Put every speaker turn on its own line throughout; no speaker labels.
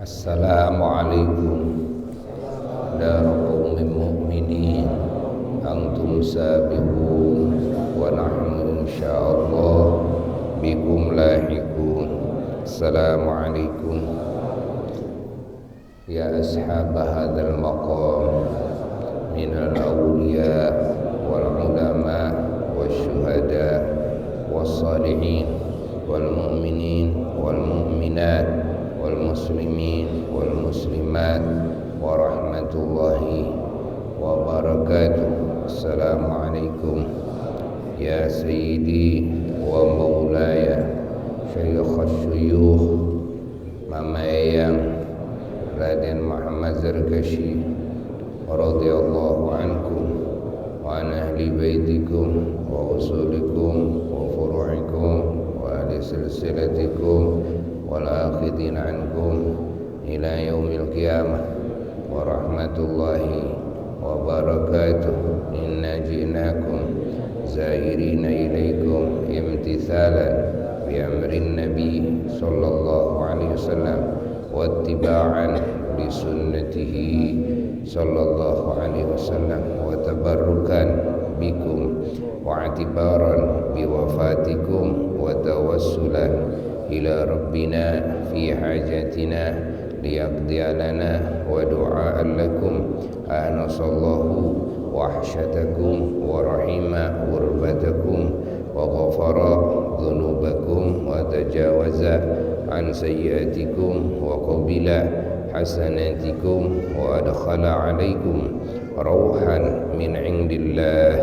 Assalamualaikum darul mu'minin antum sabiqun wa nahnu insyaallah bikum lahiqun. Assalamualaikum ya ashab hadzal maqam minal awliya wal ulama wasyuhada wassalihin wal mu'minin wal mu'minat wal muslimin wal muslimat wa rahmatullahi wa barakatuh. Assalamualaikum ya sayyidi wa maulaya syaykhus syuyukh Mama Eyang Raden Muhammad Zarkashi radhiyallahu ankum wa an ahli baitikum wa usulikum wa furu'ikum wa ahli silsilatikum wal akhidin ankum ila yaumil qiyamah wa rahmatullahi wa barakatuh. Inna ji'nakum zairina ilaikum imtithalan bi amrin nabi sallallahu alaihi wasallam wa ittiba'an li sunnatihi sallallahu alaihi wasallam wa tabarrukan bikum wa i'tibaran bi wafatikum wa tawassulan ila rabbina fi hajatina liyaqdiya lana wa du'a'an lakum anasallahu wahsyatakum wa rahima urbatakum wa ghafara dhunubakum wa tajawaza an sayyiatikum wa qabila hasanatikum wa adkhala alaikum rauhan min indillah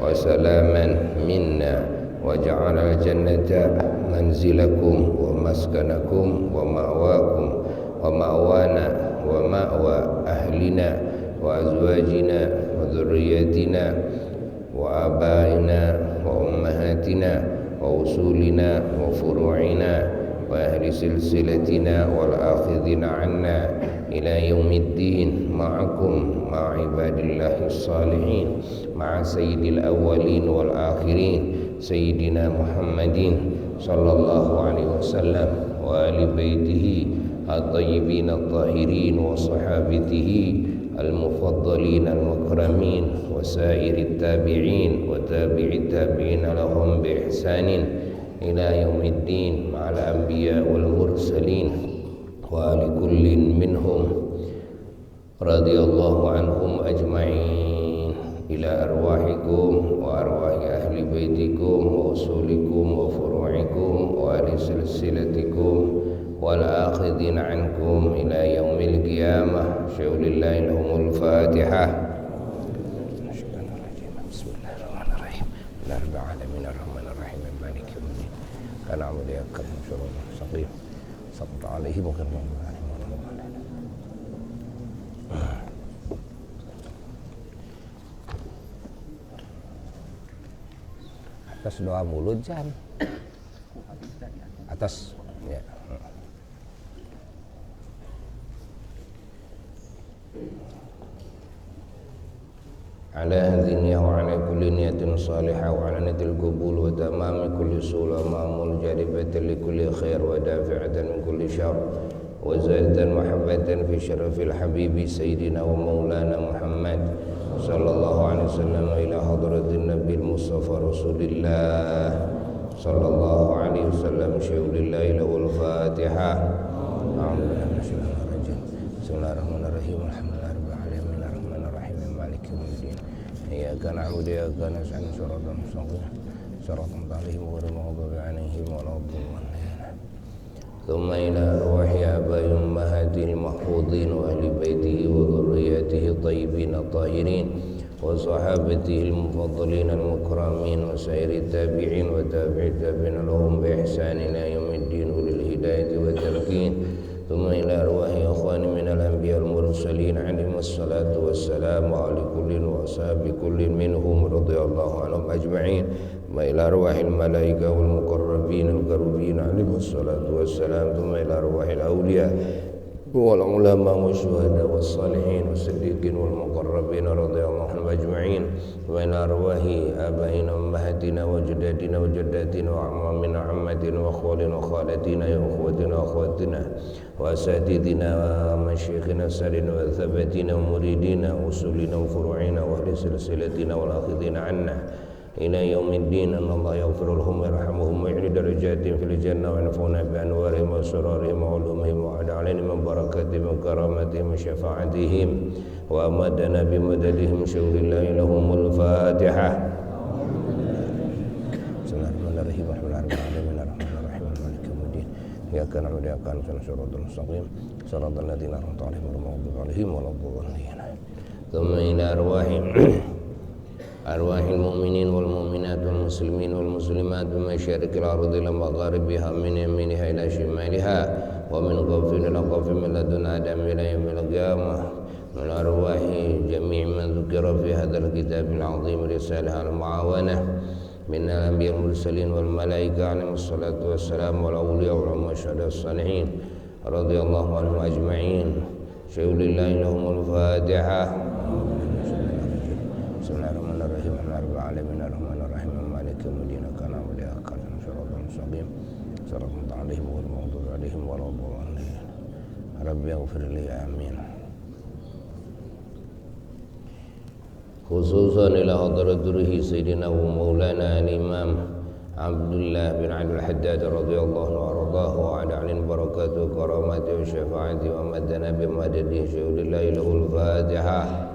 wa salaman minna wa ja'ala jannata manzilakum wa maskanakum wa ma'wakum wa ma'wana wa ma'wa ahlina wa azwajina wa dhurriyyatina wa abaina wa ummahatina wa usulina wa furu'ina wa ahli silsilatina wal akhidina anna ila yaumiddin ma'akum ma'ibadillahis salihin ma'a sayyidil awwalin wal akhirin sayyidina Muhammadin sallallahu alaihi wasallam wa ali baitihi at-tayyibin at-tahirin wa sahabatihi al-mufaddalin al-mukramin wa sairit tabi'in wa tabi'it tabi'in lahum bi ihsanin ila yaumiddin ma'al anbiya wal mursalin wa li kullin minhum radhiyallahu anhum ajma'in ila arwahikum wa arwahi ahli baitikum wa usulikum wa furu'ikum wa ahli silsilatikum wal akhidin ankum ila yaumil qiyamah. Syaulillahi lahumul fatihah. Bismillahirrahmanirrahim. Rabbil alamin arrahmanir rahim maliki yaumiddin. Kana a'budu wa iyyaka nasta'in. Sallallahu alaihi wa sallam. Atas doa mulut Jan. Atas ya. Ala hadhihi wa ala kulli niyatin salihah wa ala niyatil qubul wa tamami kulli sula ma'mul jaribatan li kulli khair wa dafi'atan min kulli syarr wa zaidan mahabbatan fi syarafil habibi sayyidina wa maulana Muhammad sallallahu alaihi wasallam ila hadratin nabiyil mustafa rasulillah sallallahu alaihi wasallam. Syaulillahi lahul fatihah. Bismillahirrahmanirrahim. Alhamdulillahirabbil alamin arrahmanirrahim maliki yaumiddin. Iyyaka na'budu wa iyyaka nasta'in shiratal mustaqim shiratal ladzina an'amta 'alaihim ghairil ثم إلى أرواح آباء أمهاته المحفوظين وأهل بيته وذريته الطيبين الطاهرين وصحابته المفضلين المكرمين وسائر التابعين وتابع التابعين لهم بإحسان إلى يوم الدين وللهداية والتمكين. ثم إلى أرواح أخواني من الأنبياء المرسلين عليهم الصلاة والسلام على كل وأصحاب كل منهم رضي الله عنهم أجمعين وإلى أرواح الملائكة والمقربين الكربين عليهم الصلاة والسلام ثم إلى أرواح الأولياء والعلماء والشهداء والصالحين والصديقين والمقربين رضي الله عنهم أجمعين وإلى أرواح آبائنا وأمهاتنا وجداتنا وجداتنا وأعمامنا وعماتنا وأخوالنا وخالاتنا وأخواتنا وأخواتنا وأساتذتنا ومشايخنا السادين وثباتنا ومريدنا وأصولنا وفروعنا وأهل سلسلتنا والآخذين عنا إلى يوم الدين أن الله يغفر لهم ويرحمهم ويعلي درجاتهم في الجنة وينفعنا بأنوارهم وأسرارهم وعلومهم وعد علينا من بركاتهم وكراماتهم وشفاعتهم وأمدنا بمددهم شهد الله لهم الفاتحة. بسم الله الرحمن الرحيم الحمد لله رب العالمين الرحمن الرحيم مالك يوم الدين إياك نعبد وإياك نستعين صراط المستقيم صراط الذين أنعمت عليهم غير المغضوب عليهم ولا الضالين. ثم إلى أرواح المؤمنين والمؤمنات والمسلمين والمسلمات بمشارق الأرض إلى مغاربها من يمينها إلى شمالها ومن قف إلى قف من لدن آدم إلى يوم القيامة من أرواح جميع من ذكر في هذا الكتاب العظيم رسالة المعاونة من الأنبياء المرسلين والملائكة عليهم الصلاة والسلام والأولياء والعلماء الشهداء الصالحين رضي الله عنهم أجمعين. شهد الله لهم الفاتحة. بسم الله الرحمن الرحيم الحمد لله رب العالمين الرحمن الرحيم مالك يوم الدين إياك نعبد وإياك نستعين صراط المستقيم صراط الذين عليهم غير المغضوب عليهم ولا الضالين. رب اغفر لي آمين. خصوصا إلى حضرة روح سيدنا ومولانا الإمام عبد الله بن عبد الحداد رضي الله عنه وأرضاه وعلى عن بركاته وكراماته وشفاعته ومدنا بمدده شهود الله له الفاتحة.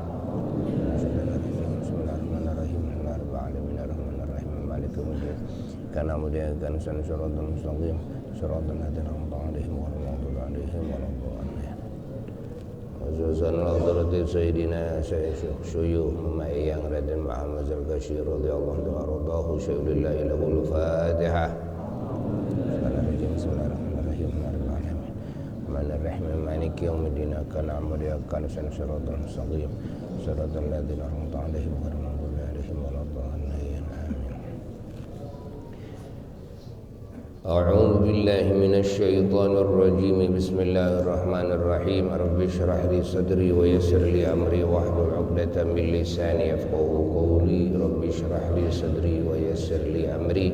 كان مدعي كان سن صراط المستقيم صراط الذين أنعمت عليهم غير المغضوب عليهم ولا الضالين. خصوصا حضرة سيدنا شيوخ مميان Raden Muhammad Al-Bashir radhiyallahu anhu warḍahu syaulillahi lahul Fatihah. Bismillahirrahmanirrahim. Bismillahirrahmanirrahim. Maliki yaumiddin. Kana na'budu wa iyyaka nasta'in shiratal mustaqim shiratal ladzina an'amta 'alaihim ghairil maghdubi 'alaihim waladdallin. أعوذ بالله من الشيطان الرجيم. بسم الله الرحمن الرحيم. رب اشرح لي صدري ويسر لي أمري واحلل عقدة من لساني يفقهوا قولي. رب اشرح لي صدري ويسر لي أمري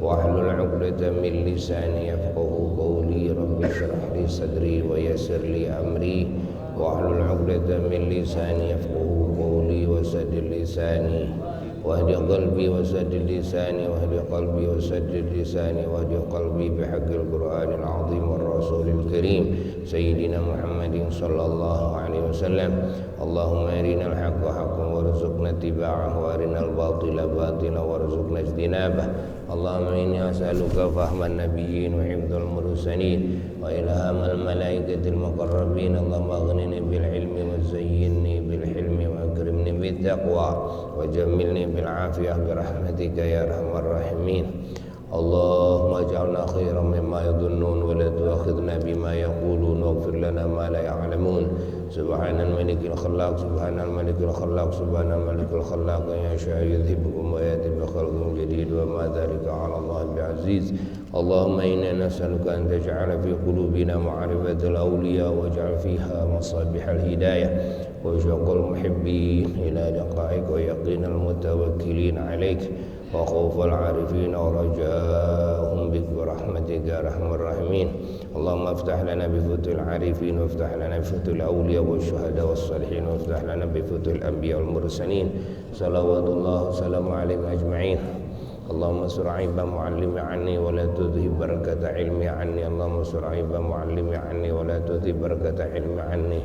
واحلل عقدة من لساني يفقهوا قولي. رب اشرح لي صدري ويسر لي أمري واحلل عقدة من لساني يفقهوا قولي وسدد لساني واهد قلبي وسدد لساني واهد قلبي وسدد لساني واهد قلبي بحق القرآن العظيم والرسول الكريم سيدنا محمد صلى الله عليه وسلم. اللهم أرنا الحق حقا وارزقنا اتباعه وأرنا الباطل باطلا وارزقنا اجتنابه. اللهم إني أسألك فهم النبيين وحفظ المرسلين وإلهام الملائكة المقربين. اللهم أغنني بالعلم وزينني بالحلم وأكرمني بالتقوى وجملني بالعافية برحمتك يا أرحم الراحمين. اللهم اجعلنا خيرا مما يظنون ولا تؤاخذنا بما يقولون واغفر لنا ما لا يعلمون. سبحان الملك الخلاق سبحان الملك الخلاق سبحان الملك الخلاق إن يشاء يذهبكم ويأتي بخلق جديد وما ذلك على الله بعزيز. اللهم إنا نسألك أن تجعل في قلوبنا معرفة الأولياء واجعل فيها مصابيح الهداية وشوق المحبين إلى لقائك ويقين المتوكلين عليك وخوف العارفين ورجاءهم بك برحمتك يا أرحم الراحمين. اللهم افتح لنا بفتح العارفين وافتح لنا بفتح الأولياء والشهداء والصالحين وافتح لنا بفتح الأنبياء والمرسلين صلوات الله وسلامه عليهم أجمعين. اللهم استر عيب معلمي عني ولا تذهب بركة علمي عني. اللهم استر عيب معلمي عني ولا تذهب بركة علمي عني.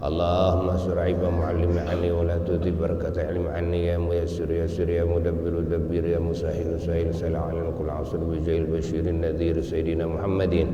اللهم استر عيب معلمي عني ولا تذهب بركة علمي عني. يا ميسر يسر يا مدبر دبر يا مسهل سهل سل على كل عصر بجاه البشير النذير سيدنا محمد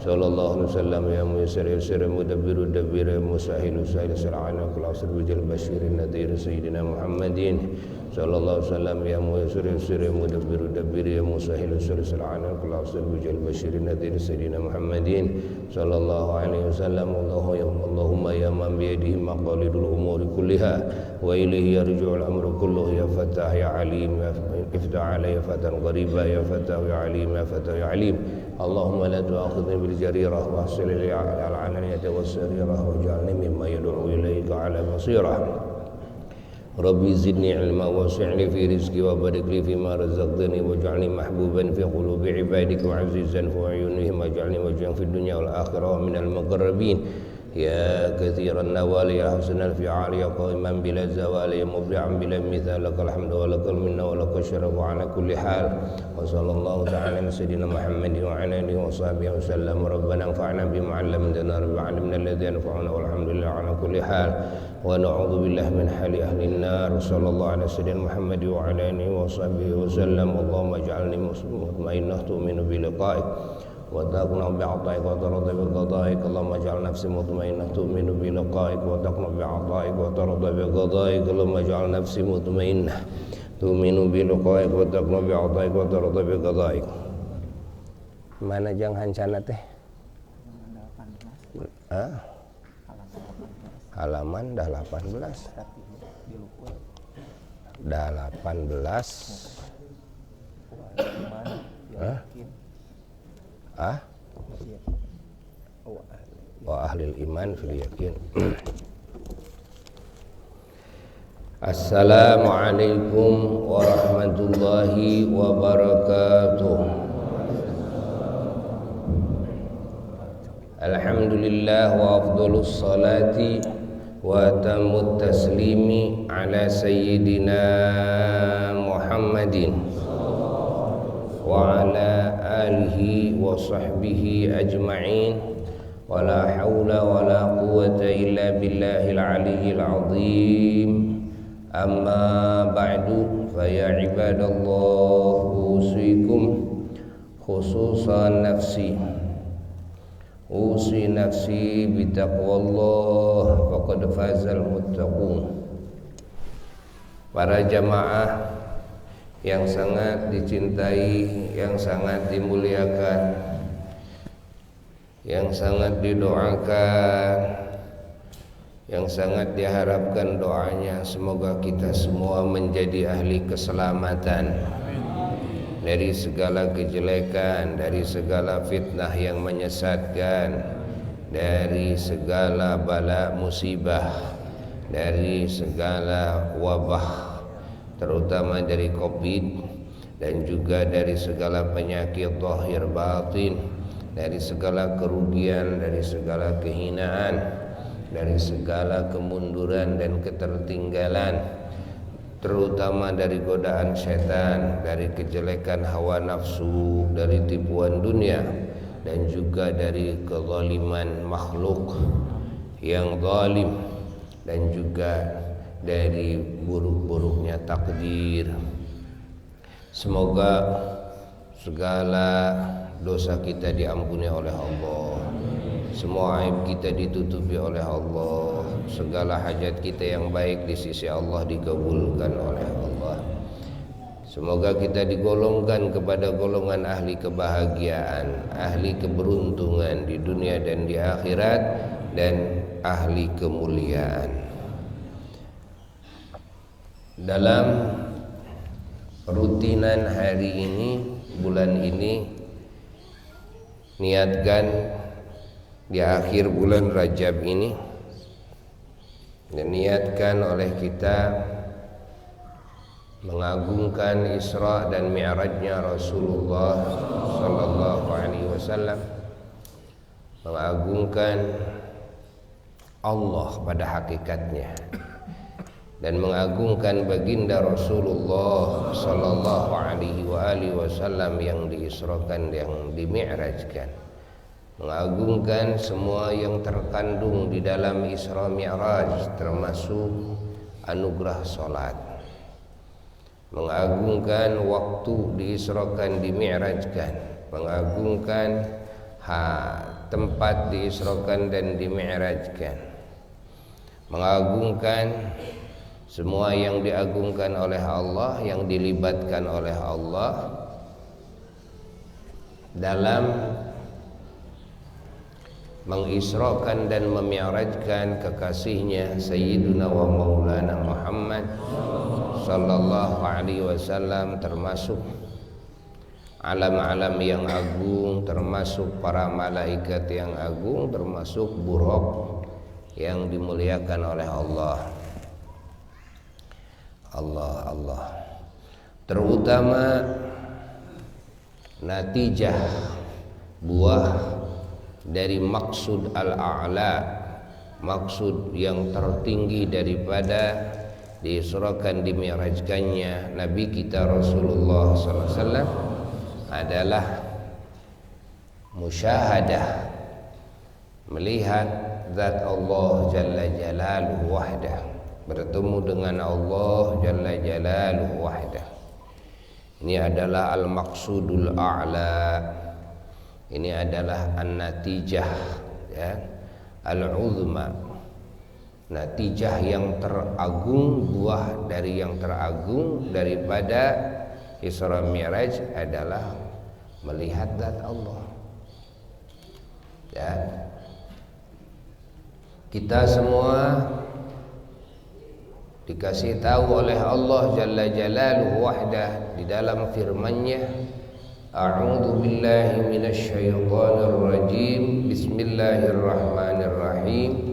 sallallahu alaihi wasallam ya muyassir yassir mudabbiru dabbir ya musahhil sahil sir'ana kul asr bijal basyirin nadhir sayyidina Muhammadin sallallahu alaihi wasallam ya muyassir yassir mudabbiru dabbir ya musahhil sahil sir'ana kul asr bijal basyirin nadhir sayyidina Muhammadin sallallahu alaihi wasallam Allahumma ya man biyadihi maqalidul umuri kulliha wa ilayhi yarji'ul amru kulluhu ya fattah ya alim ya iftah alayya fatan ghariba ya fattah ya alim ya fattah ya alim Allahumma la tu'akhidni bil jarirah wa ahsil li al alaniyati was sarirah waj'alni mimma yad'u ilayka ala basirah Rabbi zidni ilma wasi'li fi rizqi wa barik li fima razaqtani waj'alni mahbuban fi qulubi ibadika wa 'azizan fi 'uyunihim waj'alni wajhan fid dunya wal akhirah wa minal muqarrabin يا كثير النوال يا حسن الفعال يا قائما بلا زوال يا مبدعا بلا مثال لك الحمد ولك المنة ولك الشرف على كل حال وصلى الله تعالى على سيدنا محمد وعلى اله وصحبه وسلم ربنا انفعنا بما علمتنا رب علمنا الذي ينفعنا والحمد لله على كل حال ونعوذ بالله من حال اهل النار وصلى الله على سيدنا محمد وعلى اله وصحبه وسلم اللهم اجعلني مطمئنة تؤمن بلقائك وتقنع بعطائك وترضى بقضائك اللهم اجعل نفسي مطمئنة تؤمن بلقائك وتقنع بعطائك وترضى بقضائك اللهم اجعل نفسي مطمئنة تؤمن بلقائك وتقنع بعطائك وترضى بقضائك. Mana jang hancana teh? Halaman dah 18. Dah 18. Wa ahlil iman fil yakin. Assalamualaikum warahmatullahi wabarakatuh. Alhamdulillah wa afdhalus salati wa tammut taslimi ala sayyidina Muhammadin wa ala alihi wa sahbihi ajma'in wa la hawla wa la quwwata illa billahil aliyyil azim amma ba'du fa ya ibadallah usikum khususan nafsi usi nafsi bitaqwallah faqad fazal muttaqun. Para jamaah yang sangat dicintai, yang sangat dimuliakan, yang sangat didoakan, yang sangat diharapkan doanya, semoga kita semua menjadi ahli keselamatan dari segala kejelekan, dari segala fitnah yang menyesatkan, dari segala bala musibah, dari segala wabah, terutama dari COVID, dan juga dari segala penyakit zahir batin, dari segala kerugian, dari segala kehinaan, dari segala kemunduran dan ketertinggalan, terutama dari godaan setan, dari kejelekan hawa nafsu, dari tipuan dunia, dan juga dari kezaliman makhluk yang zalim, dan juga dari buruk-buruknya takdir. Semoga segala dosa kita diampuni oleh Allah, semua aib kita ditutupi oleh Allah, segala hajat kita yang baik di sisi Allah dikabulkan oleh Allah. Semoga kita digolongkan kepada golongan ahli kebahagiaan, ahli keberuntungan di dunia dan di akhirat, dan ahli kemuliaan. Dalam rutinan hari ini, bulan ini, niatkan di akhir bulan Rajab ini, dan niatkan oleh kita mengagungkan Isra dan Mi'rajnya Rasulullah sallallahu alaihi wasallam, mengagungkan Allah pada hakikatnya, dan mengagungkan baginda Rasulullah sallallahu alaihi wasallam yang diisrakan, yang dimi'rajkan, mengagungkan semua yang terkandung di dalam Isra Mi'raj, termasuk anugerah salat, mengagungkan waktu diisrakan, dimi'rajkan, mengagungkan tempat diisrokan dan dimi'rajkan, mengagungkan semua yang diagungkan oleh Allah, yang dilibatkan oleh Allah dalam mengisrokan dan memi'rajkan kekasihnya Sayyiduna wa Maulana Muhammad sallallahu alaihi wasallam, termasuk alam-alam yang agung, termasuk para malaikat yang agung, termasuk buruk yang dimuliakan oleh Allah. Allah. Terutama natijah, buah dari maksud al-a'la, maksud yang tertinggi daripada diisrakan dimi'rajkannya Nabi kita Rasulullah SAW adalah musyahadah, melihat zat Allah Jalla Jalaluhu wahdah, bertemu dengan Allah Jalla Jalaluhu wahdah. Ini adalah al-maqsudul a'la, ini adalah an-natijah, ya, al-uzma, natijah yang teragung, buah dari yang teragung daripada Isra Mi'raj adalah melihat zat Allah. Ya, kita semua dikasih tahu oleh Allah Jalla Jalaluhu wahdah di dalam firman-Nya, a'udzu billahi minasyaitonir rajim, bismillahirrahmanirrahim,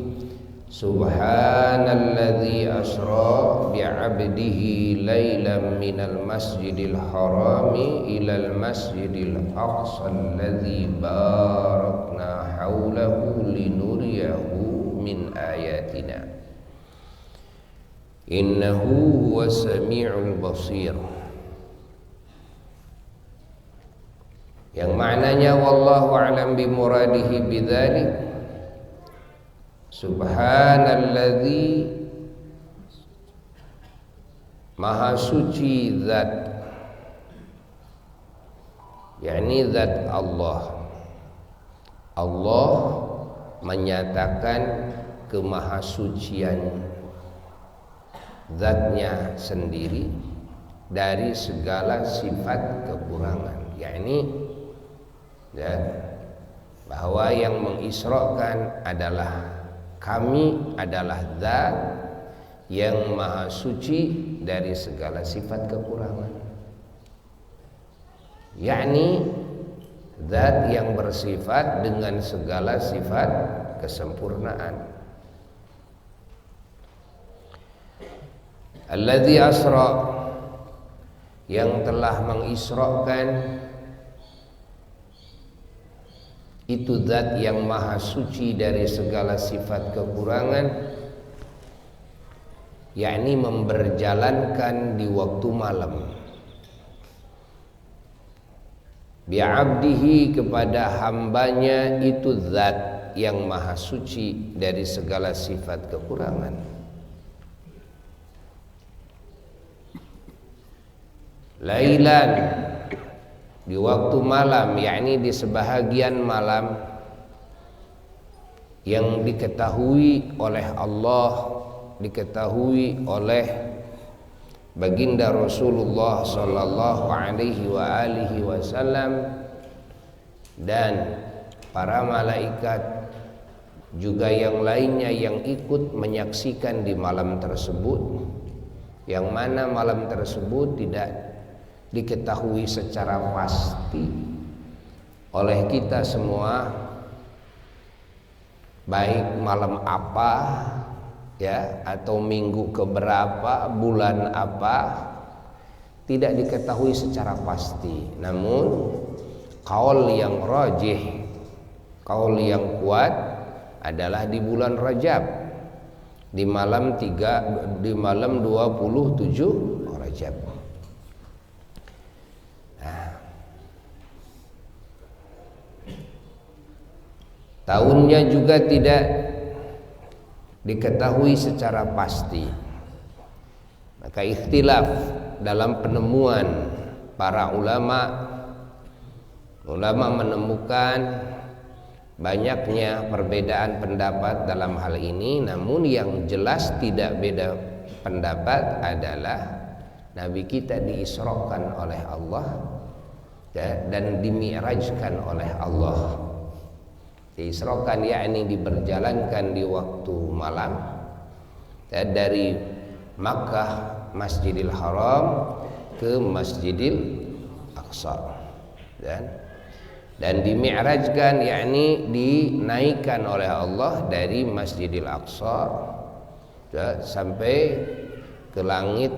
subhanalladzi asra bi'abdihi lailan minal masjidil harami ilal masjidil aqsa alladzi barakna haulahu linuriyahu min ayatina innahu huwas sami'ul basir. Yang maknanya wallahu a'lam bimuradihi bidzalik, subhanalladzi, maha suci zat, yakni zat Allah. Allah menyatakan kemahasucian zatnya sendiri dari segala sifat kekurangan, yakni ya, bahwa yang mengisrakan adalah kami, adalah zat yang maha suci dari segala sifat kekurangan, yakni zat yang bersifat dengan segala sifat kesempurnaan. Alladzi asra, yang telah mengisrakan, itu zat yang maha suci dari segala sifat kekurangan, yakni memberjalankan di waktu malam, bi'abdihi, kepada hambanya, itu zat yang maha suci dari segala sifat kekurangan. Lailan, di waktu malam, yakni di sebahagian malam yang diketahui oleh Allah, diketahui oleh baginda Rasulullah sallallahu alaihi wa alihi wasallam dan para malaikat juga yang lainnya yang ikut menyaksikan di malam tersebut, yang mana malam tersebut tidak diketahui secara pasti oleh kita semua, baik malam apa, ya, atau minggu keberapa, bulan apa, tidak diketahui secara pasti. Namun qaul yang rajih, qaul yang kuat adalah di bulan Rajab, di malam 27 Rajab. Tahunnya juga tidak diketahui secara pasti. Maka ikhtilaf dalam penemuan para ulama menemukan banyaknya perbedaan pendapat dalam hal ini, namun yang jelas tidak beda pendapat adalah Nabi kita diisrokan oleh Allah dan dimi'rajkan oleh Allah. Diisrokan yakni diberjalankan di waktu malam dari Makkah Masjidil Haram ke Masjidil Aqsa, dan dimi'rajkan yakni dinaikkan oleh Allah dari Masjidil Aqsa sampai ke langit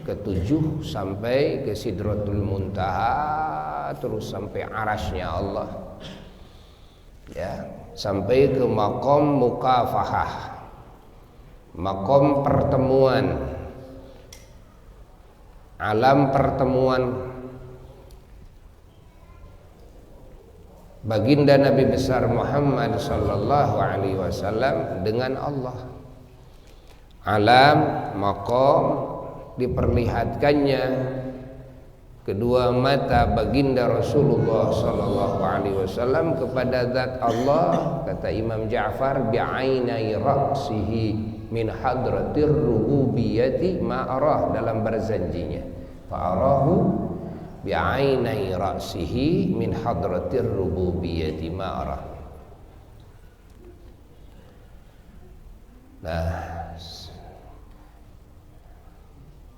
ketujuh, sampai ke Sidratul Muntaha, terus sampai arasnya Allah, sampai ke maqam mukafahah, maqam pertemuan, alam pertemuan baginda Nabi besar Muhammad sallallahu alaihi wasallam dengan Allah. Alam maqam diperlihatkannya kedua mata baginda Rasulullah sallallahu alaihi wasallam kepada zat Allah, kata Imam Ja'far, bi'ainai ra'sihi min hadratir rububiyyati ma'arah, dalam berzanjinya fa'arahu bi'ainai ra'sihi min hadratir rububiyyati ma'arah. Nah,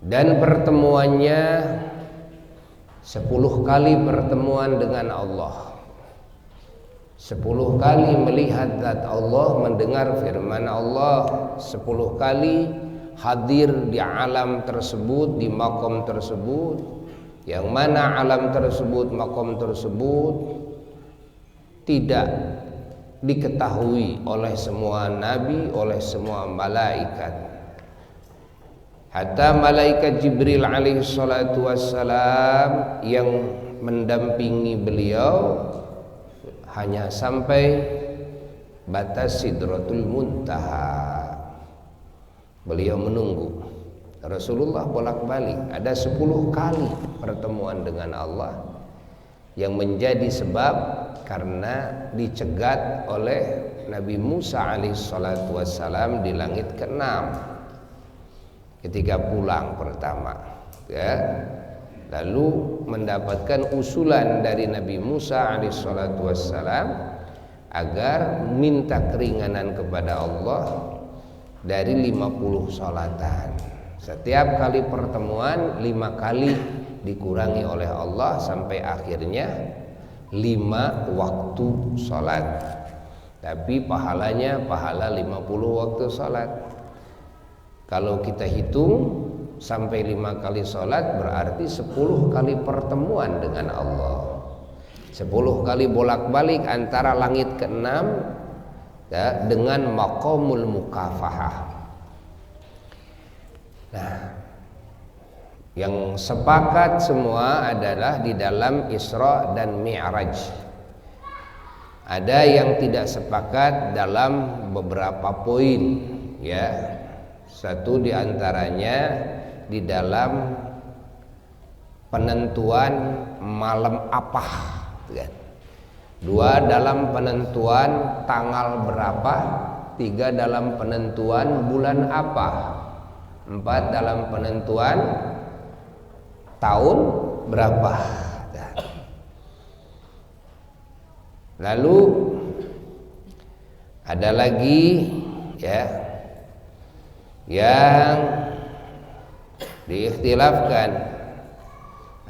dan pertemuannya 10 kali pertemuan dengan Allah, 10 kali melihat zat Allah, mendengar firman Allah, 10 kali hadir di alam tersebut, di makom tersebut, yang mana alam tersebut, makom tersebut tidak diketahui oleh semua nabi, oleh semua malaikat. Hatta malaikat Jibril alaihi salatu wassalam yang mendampingi beliau hanya sampai batas Sidratul Muntaha. Beliau menunggu. Rasulullah bolak-balik, ada 10 kali pertemuan dengan Allah yang menjadi sebab karena dicegat oleh Nabi Musa alaihi salatu wassalam di langit ke-6 ketika pulang pertama, lalu mendapatkan usulan dari Nabi Musa alaihissalatu wassalam agar minta keringanan kepada Allah dari 50 sholatan. Setiap kali pertemuan 5 kali dikurangi oleh Allah sampai akhirnya 5 waktu sholat, tapi pahalanya pahala 50 waktu sholat. Kalau kita hitung sampai 5 kali sholat berarti 10 kali pertemuan dengan Allah, 10 kali bolak-balik antara langit ke-6 dengan maqamul mukafahah. Nah, yang sepakat semua adalah di dalam Isra dan Mi'raj. Ada yang tidak sepakat dalam beberapa poin, Satu diantaranya di dalam penentuan malam apa, 2 dalam penentuan tanggal berapa, 3 dalam penentuan bulan apa, 4 dalam penentuan tahun berapa. Lalu ada lagi yang diikhtilafkan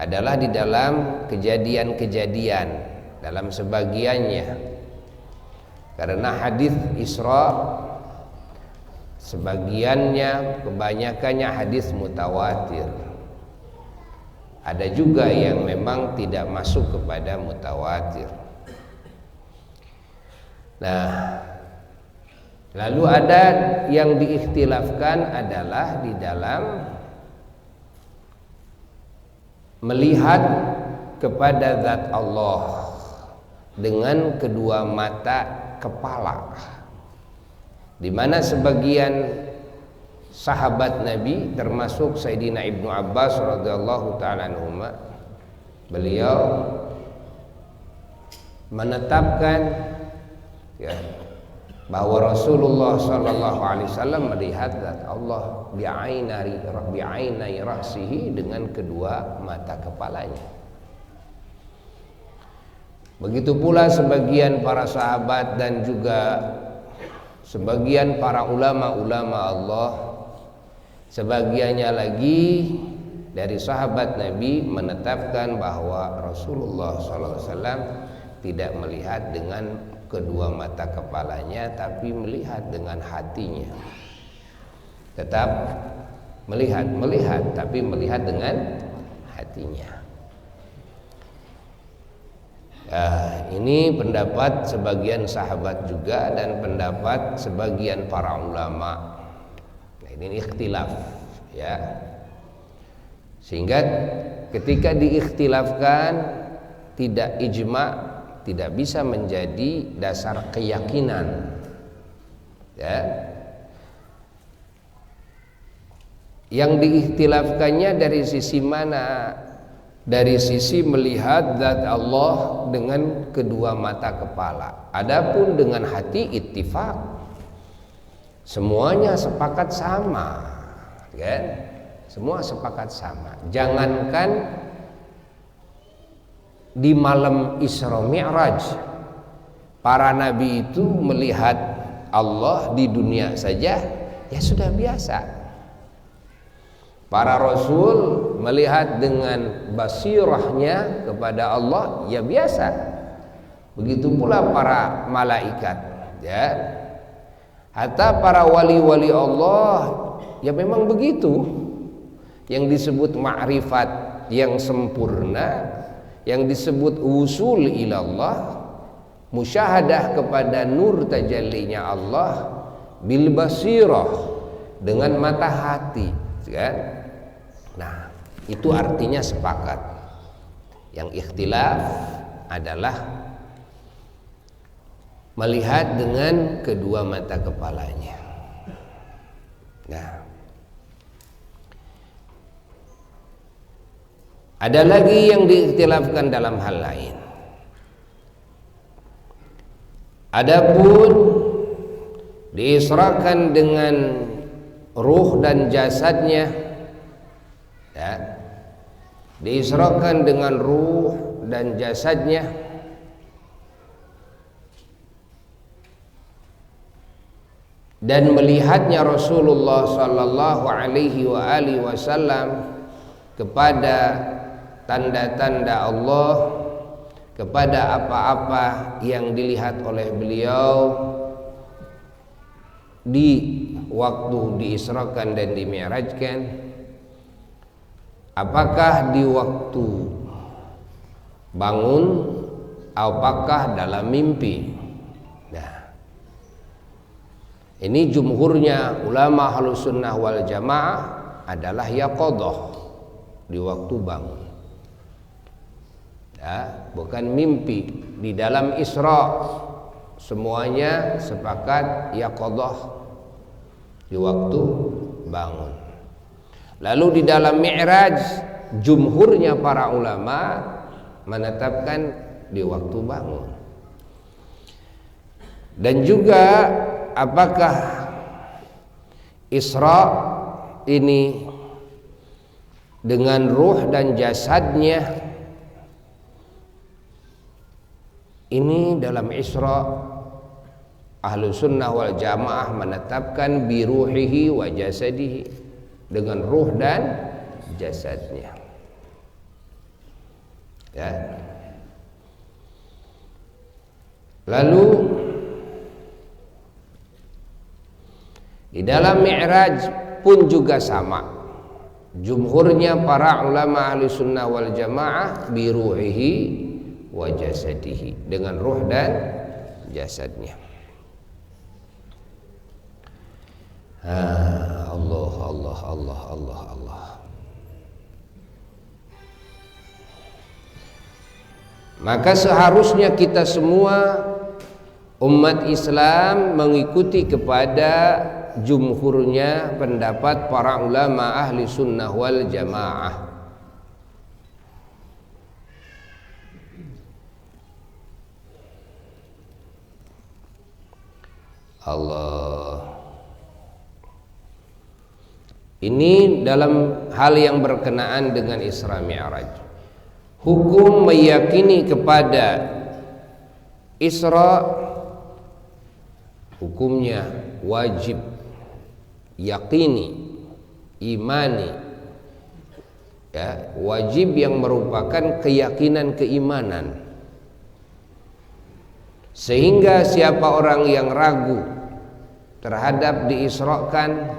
adalah di dalam kejadian-kejadian, dalam sebagiannya, karena hadis Isra sebagiannya, kebanyakannya hadis mutawatir. Ada juga yang memang tidak masuk kepada mutawatir. Nah, lalu ada yang diikhtilafkan adalah di dalam melihat kepada zat Allah dengan kedua mata kepala, di mana sebagian sahabat Nabi termasuk Sayyidina Ibnu Abbas radhiyallahu ta'ala anhuma, beliau menetapkan ya, bahwa Rasulullah sallallahu alaihi wasallam melihat zat Allah bi'ainai ra'sihi, dengan kedua mata kepalanya. Begitu pula sebagian para sahabat dan juga sebagian para ulama-ulama Allah, sebagiannya lagi dari sahabat Nabi menetapkan bahwa Rasulullah SAW tidak melihat dengan kedua mata kepalanya, tapi melihat dengan hatinya. Tetap melihat, tapi melihat dengan hatinya. Ini pendapat sebagian sahabat juga dan pendapat sebagian para ulama. Nah, ini ikhtilaf, ya. Sehingga ketika diikhtilafkan, tidak ijma, tidak bisa menjadi dasar keyakinan, ya. Yang diikhtilafkannya dari sisi mana? Dari sisi melihat zat Allah dengan kedua mata kepala. Adapun dengan hati ittifaq, semuanya sepakat sama, kan? Semua sepakat sama. Jangankan di malam Isra Mi'raj, para nabi itu melihat Allah di dunia saja ya sudah biasa. Para rasul melihat dengan basirahnya kepada Allah ya biasa. Begitu pula para malaikat, ya. Hatta para wali-wali Allah ya memang begitu. Yang disebut ma'rifat yang sempurna, yang disebut wusul ilallah, musyahadah kepada nur tajallinya Allah bil basirah, dengan mata hati, kan? Nah, itu artinya sepakat. Yang ikhtilaf adalah melihat dengan kedua mata kepalanya. Nah, ada lagi yang diikhtilafkan dalam hal lain. Adapun diisrakan dengan ruh dan jasadnya, ya, diisrakan dengan ruh dan jasadnya, dan melihatnya Rasulullah sallallahu alaihi wasallam kepada tanda-tanda Allah, kepada apa-apa yang dilihat oleh beliau di waktu diisrakan dan dimi'rajkan. Apakah di waktu bangun, apakah dalam mimpi? Nah, ini jumhurnya ulama Ahlus Sunnah wal Jamaah adalah yaqadhah, di waktu bangun, ya, bukan mimpi. Di dalam Isra semuanya sepakat yaqadhah, di waktu bangun. Lalu di dalam Mi'raj jumhurnya para ulama menetapkan di waktu bangun. Dan juga apakah Isra ini dengan ruh dan jasadnya, ini dalam Isra Ahlus Sunnah wal Jamaah menetapkan biruhihi wa jasadihi, dengan ruh dan jasadnya, ya. Lalu di dalam Mi'raj pun juga sama. Jumhurnya para ulama ahli sunnah wal jamaah biruhihi wa jasadihi, dengan ruh dan jasadnya. Allah, Allah, Allah, Allah, Allah. Maka seharusnya kita semua umat Islam mengikuti kepada jumhurnya pendapat para ulama ahli sunnah wal jamaah. Allah. Ini dalam hal yang berkenaan dengan Isra Mi'raj. Hukum meyakini kepada Isra, hukumnya wajib yakini, imani, ya, wajib yang merupakan keyakinan keimanan. Sehingga siapa orang yang ragu terhadap diisrakan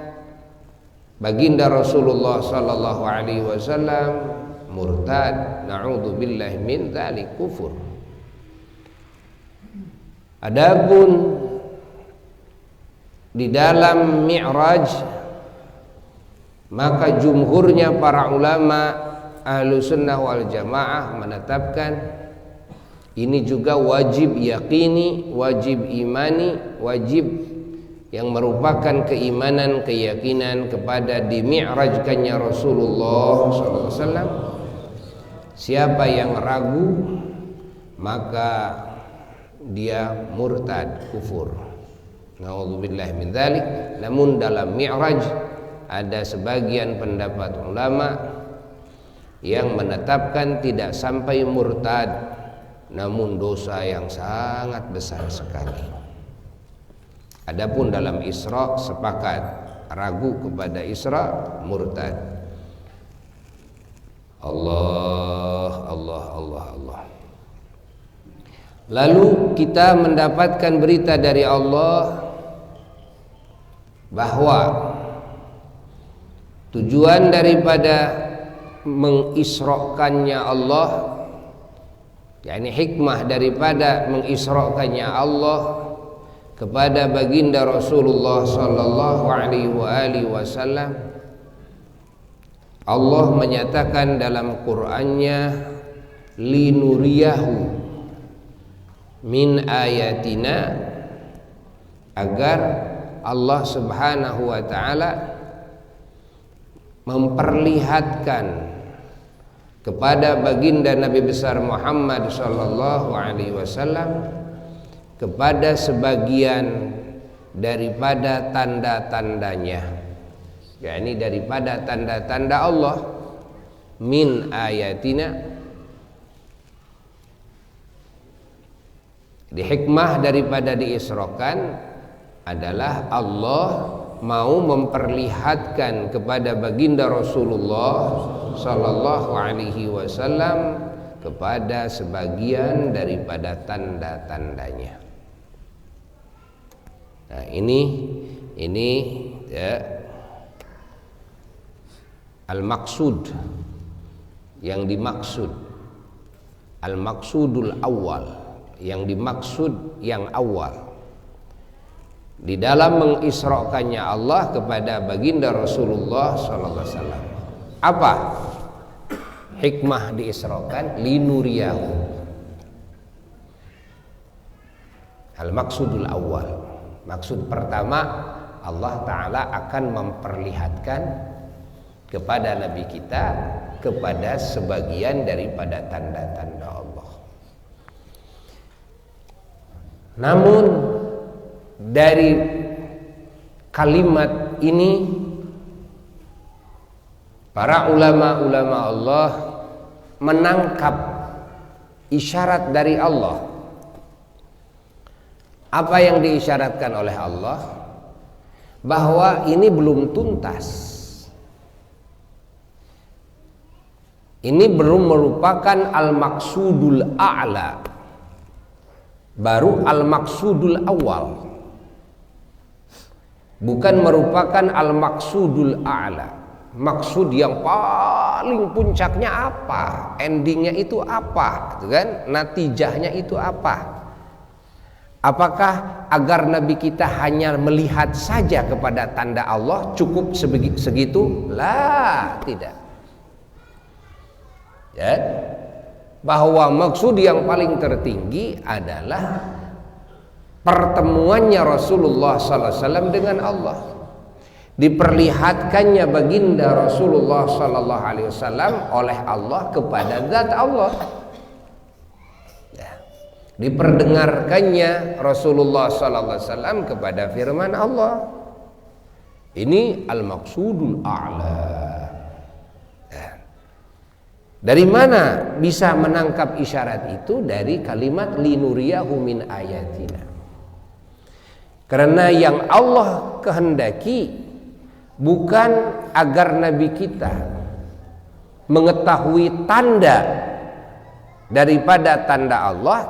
baginda Rasulullah sallallahu alaihi wasallam, murtad, na'udzubillahi min dzalik, kufur. Adapun di dalam Mi'raj, maka jumhurnya para ulama Ahlussunnah wal Jamaah menetapkan ini juga wajib yakini, wajib imani, wajib yang merupakan keimanan, keyakinan kepada dimi'rajkannya Rasulullah SAW. Siapa yang ragu maka dia murtad, kufur. Na'udzubillahi min dzalik. Namun dalam Mi'raj ada sebagian pendapat ulama yang menetapkan tidak sampai murtad, namun dosa yang sangat besar sekali. Adapun dalam Isra sepakat, ragu kepada Isra murtad. Allah, Allah, Allah, Allah. Lalu kita mendapatkan berita dari Allah bahwa tujuan daripada mengisrakannya Allah, yakni hikmah daripada mengisrakannya Allah kepada baginda Rasulullah sallallahu alaihi wasallam, Allah menyatakan dalam Qur'annya, linuriyahu min ayatina, agar Allah subhanahu wa ta'ala memperlihatkan kepada baginda Nabi besar Muhammad sallallahu alaihi wasallam kepada sebagian daripada tanda-tandanya, yakni daripada tanda-tanda Allah, min ayatina. Di hikmah daripada diisrakan adalah Allah mau memperlihatkan kepada baginda Rasulullah sallallahu alaihi wasallam kepada sebagian daripada tanda-tandanya. Nah, ini ya, al-maqsud, yang dimaksud, al-maqsudul awal, yang dimaksud yang awal di dalam mengisrakannya Allah kepada baginda Rasulullah sallallahu alaihi wasallam. Apa hikmah diisrakan? Linuriyahu, al-maqsudul awal. Maksud pertama, Allah Ta'ala akan memperlihatkan kepada Nabi kita kepada sebagian daripada tanda-tanda Allah. Namun dari kalimat ini para ulama-ulama Allah menangkap isyarat dari Allah. Apa yang diisyaratkan oleh Allah? Bahwa ini belum tuntas. Ini belum merupakan al-maqsudul a'la, baru al-maqsudul awal, bukan merupakan al-maqsudul a'la. Maksud yang paling puncaknya apa, endingnya itu apa, gitu kan? Natijahnya itu apa? Apakah agar Nabi kita hanya melihat saja kepada tanda Allah cukup segitu? Lah, tidak. Ya, bahwa maksud yang paling tertinggi adalah pertemuannya Rasulullah SAW dengan Allah, diperlihatkannya baginda Rasulullah SAW oleh Allah kepada zat Allah. Ya.
diperdengarkannya Rasulullah SAW kepada firman Allah. Ini al-maqsudul a'la. Dari mana bisa menangkap isyarat itu? Dari kalimat linuriyahu min ayatina. Karena yang Allah kehendaki bukan agar Nabi kita mengetahui tanda daripada tanda Allah,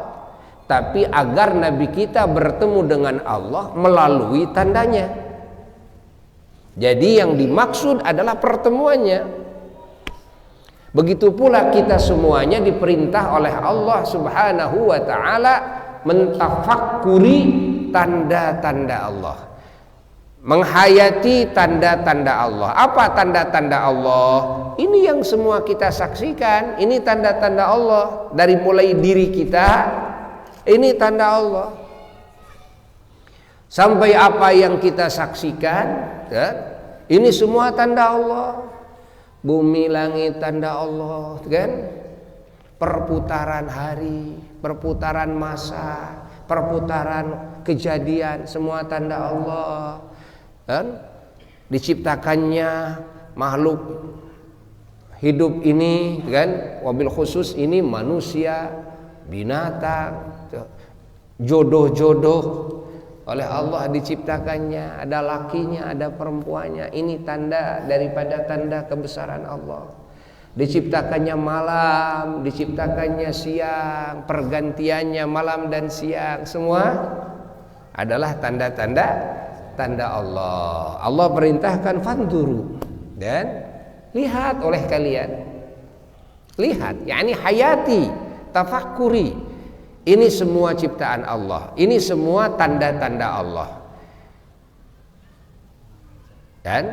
tapi agar Nabi kita bertemu dengan Allah melalui tandanya. Jadi yang dimaksud adalah pertemuannya. Begitu pula kita semuanya diperintah oleh Allah Subhanahu wa ta'ala mentafakkuri tanda-tanda Allah, menghayati tanda-tanda Allah. Apa tanda-tanda Allah? Ini yang semua kita saksikan. Ini tanda-tanda Allah. Dari mulai diri kita, ini tanda Allah, sampai apa yang kita saksikan, ya, ini semua tanda Allah. Bumi langit tanda Allah, kan? Perputaran hari, perputaran masa, perputaran kejadian, semua tanda Allah, kan? Diciptakannya makhluk hidup ini, kan? Wabil khusus ini manusia, binatang, jodoh-jodoh oleh Allah diciptakannya, ada lakinya, ada perempuannya. Ini tanda daripada tanda kebesaran Allah. Diciptakannya malam, diciptakannya siang, pergantiannya malam dan siang, semua adalah tanda-tanda tanda Allah. Allah perintahkan fanduru, dan lihat oleh kalian. Lihat, yakni hayati, tafakkuri. Ini semua ciptaan Allah. Ini semua tanda-tanda Allah. Dan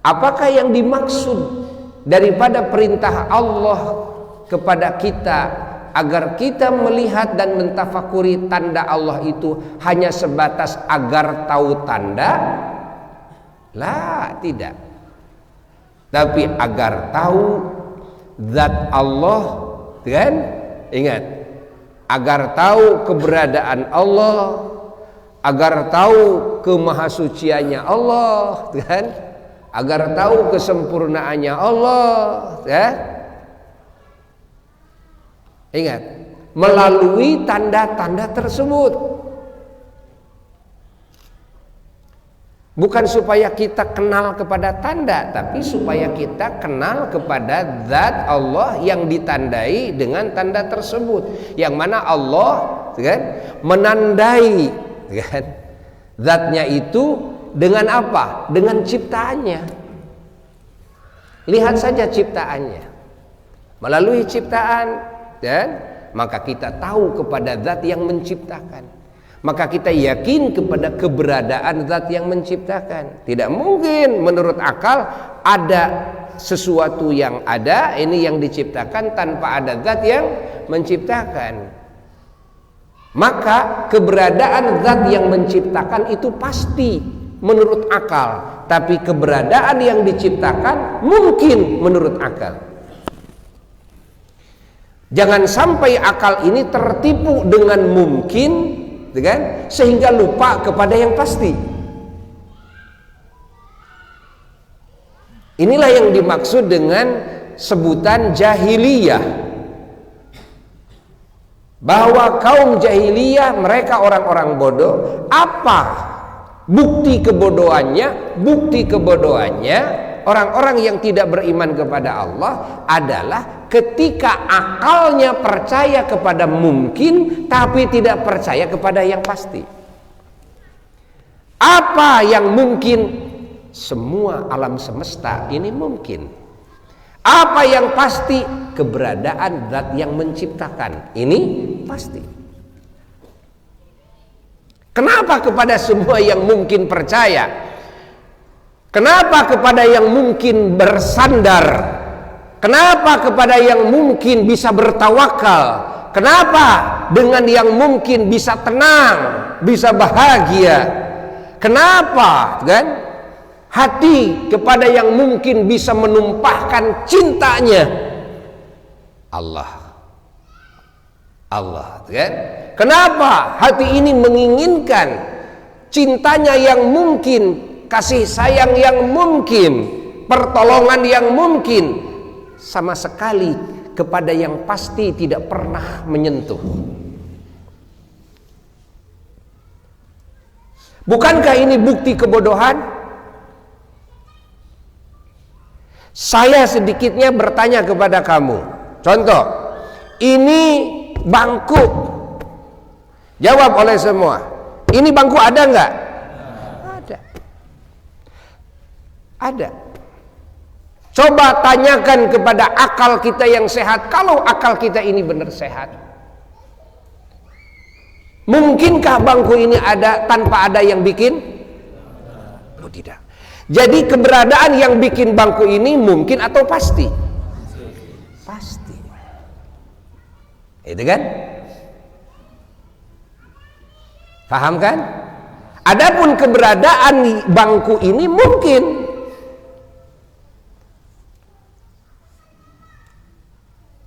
apakah yang dimaksud daripada perintah Allah kepada kita agar kita melihat dan mentafakuri tanda Allah itu hanya sebatas agar tahu tanda? Lah, tidak. Tapi agar tahu zat Allah, kan? Ingat, agar tahu keberadaan Allah, agar tahu kemahasuciannya Allah, kan? Agar tahu kesempurnaannya Allah, ya. Ingat, melalui tanda-tanda tersebut. Bukan supaya kita kenal kepada tanda, tapi supaya kita kenal kepada zat Allah yang ditandai dengan tanda tersebut. Yang mana Allah, kan, menandai, kan, zatnya itu dengan apa? Dengan ciptaannya. Lihat saja ciptaannya. Melalui ciptaan, dan maka kita tahu kepada zat yang menciptakan. Maka kita yakin kepada keberadaan zat yang menciptakan. Tidak mungkin menurut akal ada sesuatu yang ada, ini yang diciptakan tanpa ada zat yang menciptakan. Maka keberadaan zat yang menciptakan itu pasti menurut akal, tapi keberadaan yang diciptakan mungkin menurut akal. Jangan sampai akal ini tertipu dengan mungkin, kan, sehingga lupa kepada yang pasti. Inilah yang dimaksud dengan sebutan jahiliyah, bahwa kaum jahiliyah mereka orang-orang bodoh. Apa bukti kebodohannya? Bukti kebodohannya orang-orang yang tidak beriman kepada Allah adalah ketika akalnya percaya kepada mungkin tapi tidak percaya kepada yang pasti. Apa yang mungkin? Semua alam semesta ini mungkin. Apa yang pasti? Keberadaan zat yang menciptakan ini pasti. Kenapa kepada semua yang mungkin percaya? Kenapa kepada yang mungkin bersandar? Kenapa kepada yang mungkin bisa bertawakal? Kenapa dengan yang mungkin bisa tenang, bisa bahagia? Kenapa, kan? Hati kepada yang mungkin bisa menumpahkan cintanya? Allah. Allah, kan? Kenapa hati ini menginginkan cintanya yang mungkin, kasih sayang yang mungkin, pertolongan yang mungkin, sama sekali kepada yang pasti tidak pernah menyentuh. Bukankah ini bukti kebodohan? Saya sedikitnya bertanya kepada kamu. Contoh, ini bangku. Jawab oleh semua. Ini bangku ada nggak? Ada. Ada. Coba tanyakan kepada akal kita yang sehat. Kalau akal kita ini benar sehat, mungkinkah bangku ini ada tanpa ada yang bikin? Oh, tidak. Jadi keberadaan yang bikin bangku ini mungkin atau pasti? Pasti. Itu kan? Paham kan? Adapun keberadaan bangku ini mungkin.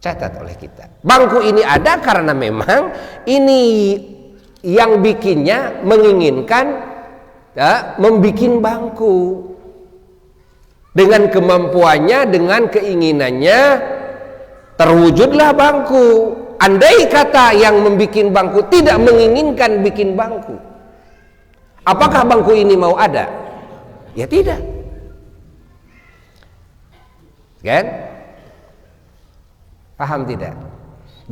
Catat oleh kita. Bangku ini ada karena memang ini yang bikinnya menginginkan membikin bangku. Dengan kemampuannya, dengan keinginannya, terwujudlah bangku. Andai kata yang membikin bangku tidak menginginkan bikin bangku, apakah bangku ini mau ada? Ya tidak. Kan? Paham tidak?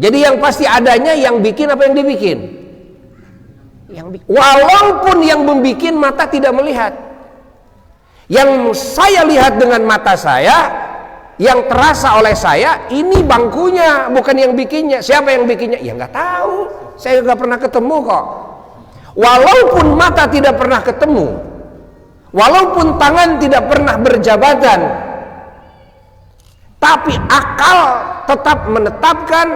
Jadi yang pasti adanya yang bikin apa yang dibikin? Walaupun yang membikin mata tidak melihat. Yang saya lihat dengan mata saya, yang terasa oleh saya, ini bangkunya, bukan yang bikinnya. Siapa yang bikinnya? Ya nggak tahu. Saya nggak pernah ketemu kok. Walaupun mata tidak pernah ketemu, walaupun tangan tidak pernah berjabatan, tapi akal tetap menetapkan,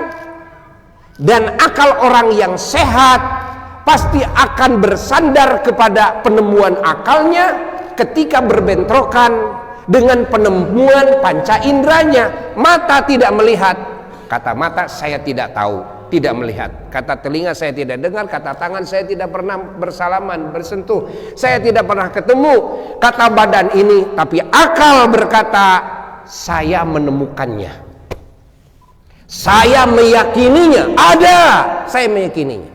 dan akal orang yang sehat pasti akan bersandar kepada penemuan akalnya ketika berbentrokan dengan penemuan panca inderanya. Mata tidak melihat, kata mata saya tidak tahu, tidak melihat. Kata telinga saya tidak dengar, kata tangan saya tidak pernah bersalaman, bersentuh, saya tidak pernah ketemu. Kata badan ini, tapi akal berkata saya menemukannya, saya meyakininya, ada, saya meyakininya.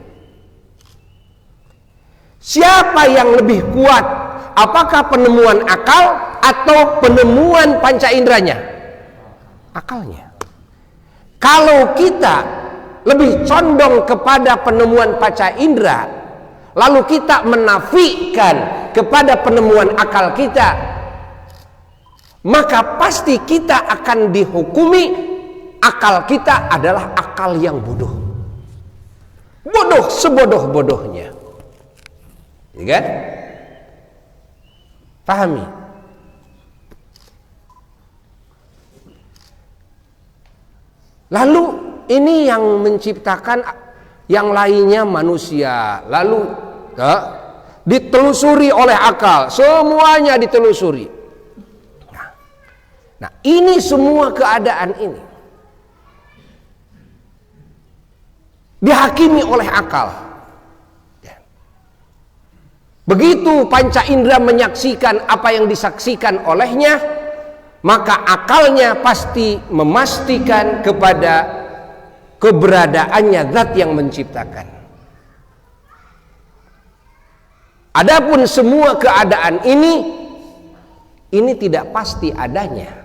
Siapa yang lebih kuat? Apakah penemuan akal atau penemuan panca inderanya? Akalnya. Kalau kita lebih condong kepada penemuan panca indera, lalu kita menafikan kepada penemuan akal kita, maka pasti kita akan dihukumi akal kita adalah akal yang bodoh. Bodoh sebodoh-bodohnya. Ya kan? Pahami. Lalu ini yang menciptakan yang lainnya manusia. Lalu ditelusuri oleh akal, semuanya ditelusuri. Nah, ini semua keadaan ini dihakimi oleh akal. Begitu panca indera menyaksikan apa yang disaksikan olehnya, maka akalnya pasti memastikan kepada keberadaannya zat yang menciptakan. Adapun semua keadaan ini tidak pasti adanya.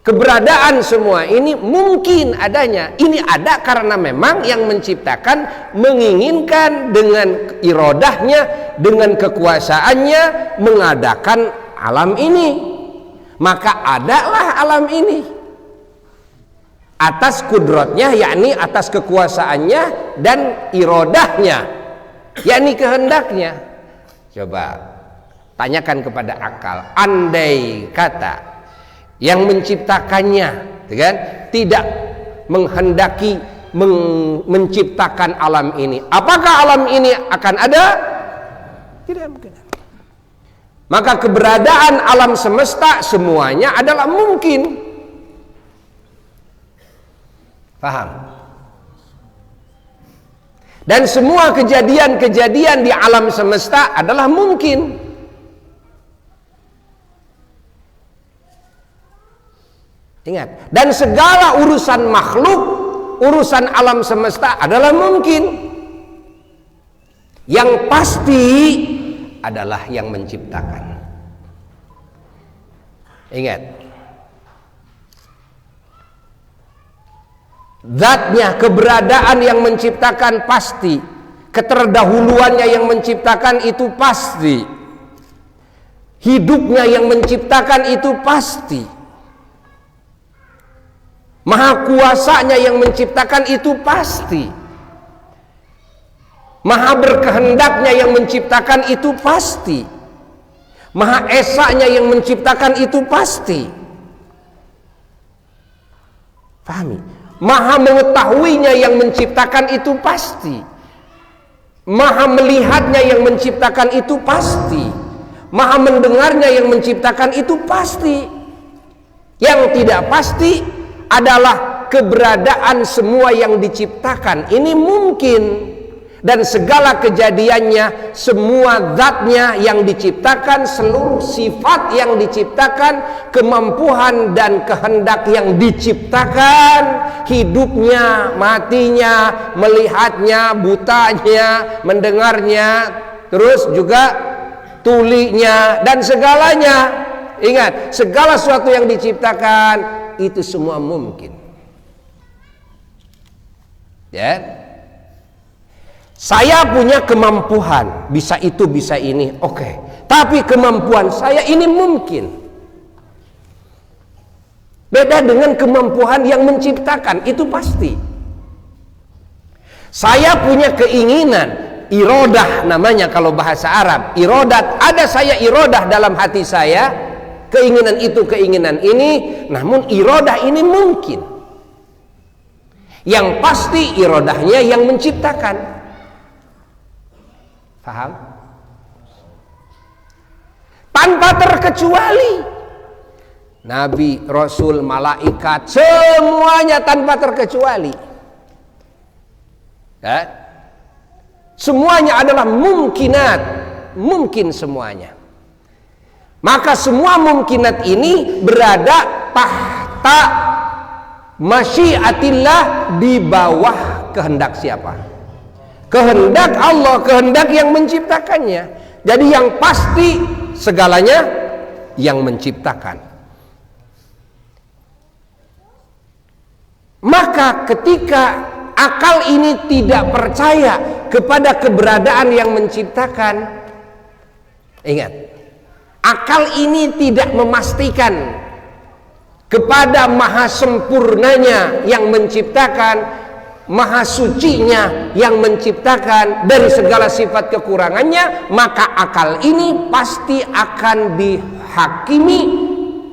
Keberadaan semua ini mungkin adanya. Ini ada karena memang yang menciptakan menginginkan dengan irodahnya, dengan kekuasaannya mengadakan alam ini. Maka adalah alam ini atas kudratnya, yakni atas kekuasaannya dan irodahnya, yakni kehendaknya. Coba tanyakan kepada akal, andai kata yang menciptakannya kan, tidak menghendaki menciptakan alam ini, apakah alam ini akan ada? Tidak mungkin. Maka keberadaan alam semesta semuanya adalah mungkin. Paham? Dan semua kejadian-kejadian di alam semesta adalah mungkin. Ingat, dan segala urusan makhluk, urusan alam semesta adalah mungkin. Yang pasti adalah yang menciptakan. Ingat, zatnya, keberadaan yang menciptakan pasti, keterdahuluannya yang menciptakan itu pasti, hidupnya yang menciptakan itu pasti, maha kuasanya yang menciptakan itu pasti, maha berkehendaknya yang menciptakan itu pasti, maha esanya yang menciptakan itu pasti. Pahami? Maha mengetahuinya yang menciptakan itu pasti, maha melihatnya yang menciptakan itu pasti, maha mendengarnya yang menciptakan itu pasti. Yang tidak pasti adalah keberadaan semua yang diciptakan. Ini mungkin, dan segala kejadiannya, semua zatnya yang diciptakan, seluruh sifat yang diciptakan, kemampuan dan kehendak yang diciptakan, hidupnya, matinya, melihatnya, butanya, mendengarnya, terus juga tulinya dan segalanya. Ingat, segala sesuatu yang diciptakan itu semua mungkin. Ya. Saya punya kemampuan, bisa itu, bisa ini, oke. Tapi kemampuan saya ini mungkin. Beda dengan kemampuan yang menciptakan, itu pasti. Saya punya keinginan, irodah namanya kalau bahasa Arab. Irodat, ada saya irodah dalam hati saya, keinginan itu, keinginan ini, namun irodah ini mungkin. Yang pasti irodahnya yang menciptakan. Paham? Tanpa terkecuali. Nabi, Rasul, malaikat, semuanya tanpa terkecuali. Ya? Semuanya adalah mungkinat, mungkin semuanya. Maka semua mungkinat ini berada tahta masyiatillah, di bawah kehendak siapa? Kehendak Allah, kehendak yang menciptakannya. Jadi yang pasti segalanya yang menciptakan. Maka ketika akal ini tidak percaya kepada keberadaan yang menciptakan, ingat, akal ini tidak memastikan kepada maha sempurnanya yang menciptakan, maha sucinya yang menciptakan dari segala sifat kekurangannya, maka akal ini pasti akan dihakimi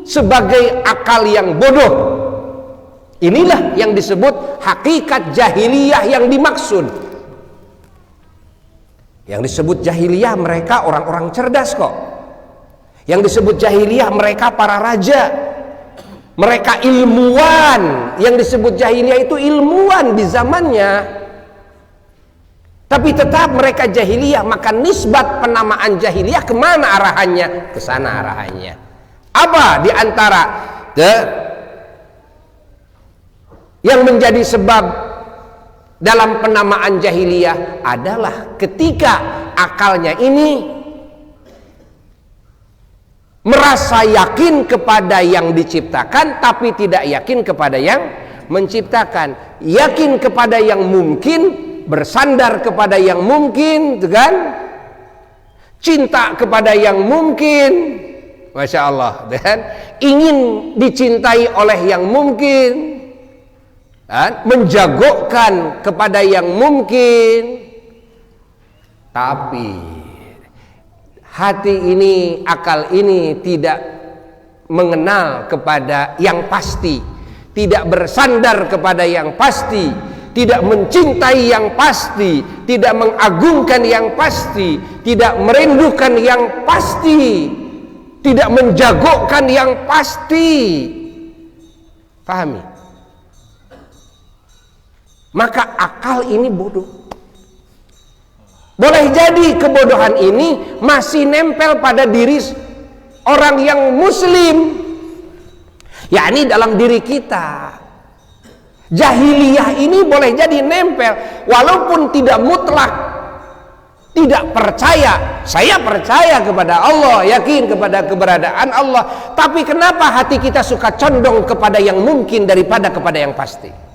sebagai akal yang bodoh. Inilah yang disebut hakikat jahiliyah yang dimaksud. Yang disebut jahiliyah mereka orang-orang cerdas kok. Yang disebut jahiliyah mereka para raja, mereka ilmuwan. Yang disebut jahiliyah itu ilmuwan di zamannya. Tapi tetap mereka jahiliyah, maka nisbat penamaan jahiliyah kemana arahannya? Ke sana arahannya. Apa di antara yang menjadi sebab dalam penamaan jahiliyah adalah ketika akalnya ini merasa yakin kepada yang diciptakan tapi tidak yakin kepada yang menciptakan, yakin kepada yang mungkin, bersandar kepada yang mungkin, kan? Cinta kepada yang mungkin, Masya Allah, dan ingin dicintai oleh yang mungkin, dan menjagokan kepada yang mungkin. Tapi hati ini, akal ini tidak mengenal kepada yang pasti, tidak bersandar kepada yang pasti, tidak mencintai yang pasti, tidak mengagungkan yang pasti, tidak merindukan yang pasti, tidak menjagokan yang pasti. Pahami? Maka akal ini bodoh. Boleh jadi kebodohan ini masih nempel pada diri orang yang muslim, yakni dalam diri kita. Jahiliyah ini boleh jadi nempel, walaupun tidak mutlak, tidak percaya. Saya percaya kepada Allah, yakin kepada keberadaan Allah, tapi kenapa hati kita suka condong kepada yang mungkin daripada kepada yang pasti?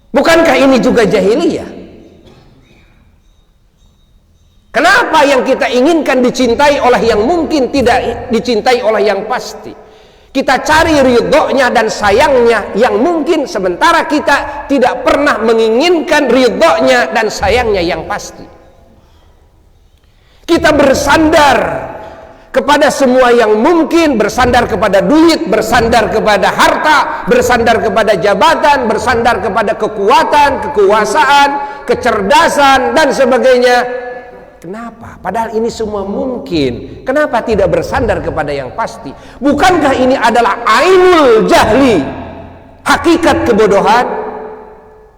Bukankah ini juga jahiliyah? Kenapa yang kita inginkan dicintai oleh yang mungkin, tidak dicintai oleh yang pasti? Kita cari ridhonya dan sayangnya yang mungkin, sementara kita tidak pernah menginginkan ridhonya dan sayangnya yang pasti. Kita bersandar kepada semua yang mungkin, bersandar kepada duit, bersandar kepada harta, bersandar kepada jabatan, bersandar kepada kekuatan, kekuasaan, kecerdasan dan sebagainya. Kenapa? Padahal ini semua mungkin. Kenapa tidak bersandar kepada yang pasti? Bukankah ini adalah ainul jahli, hakikat kebodohan?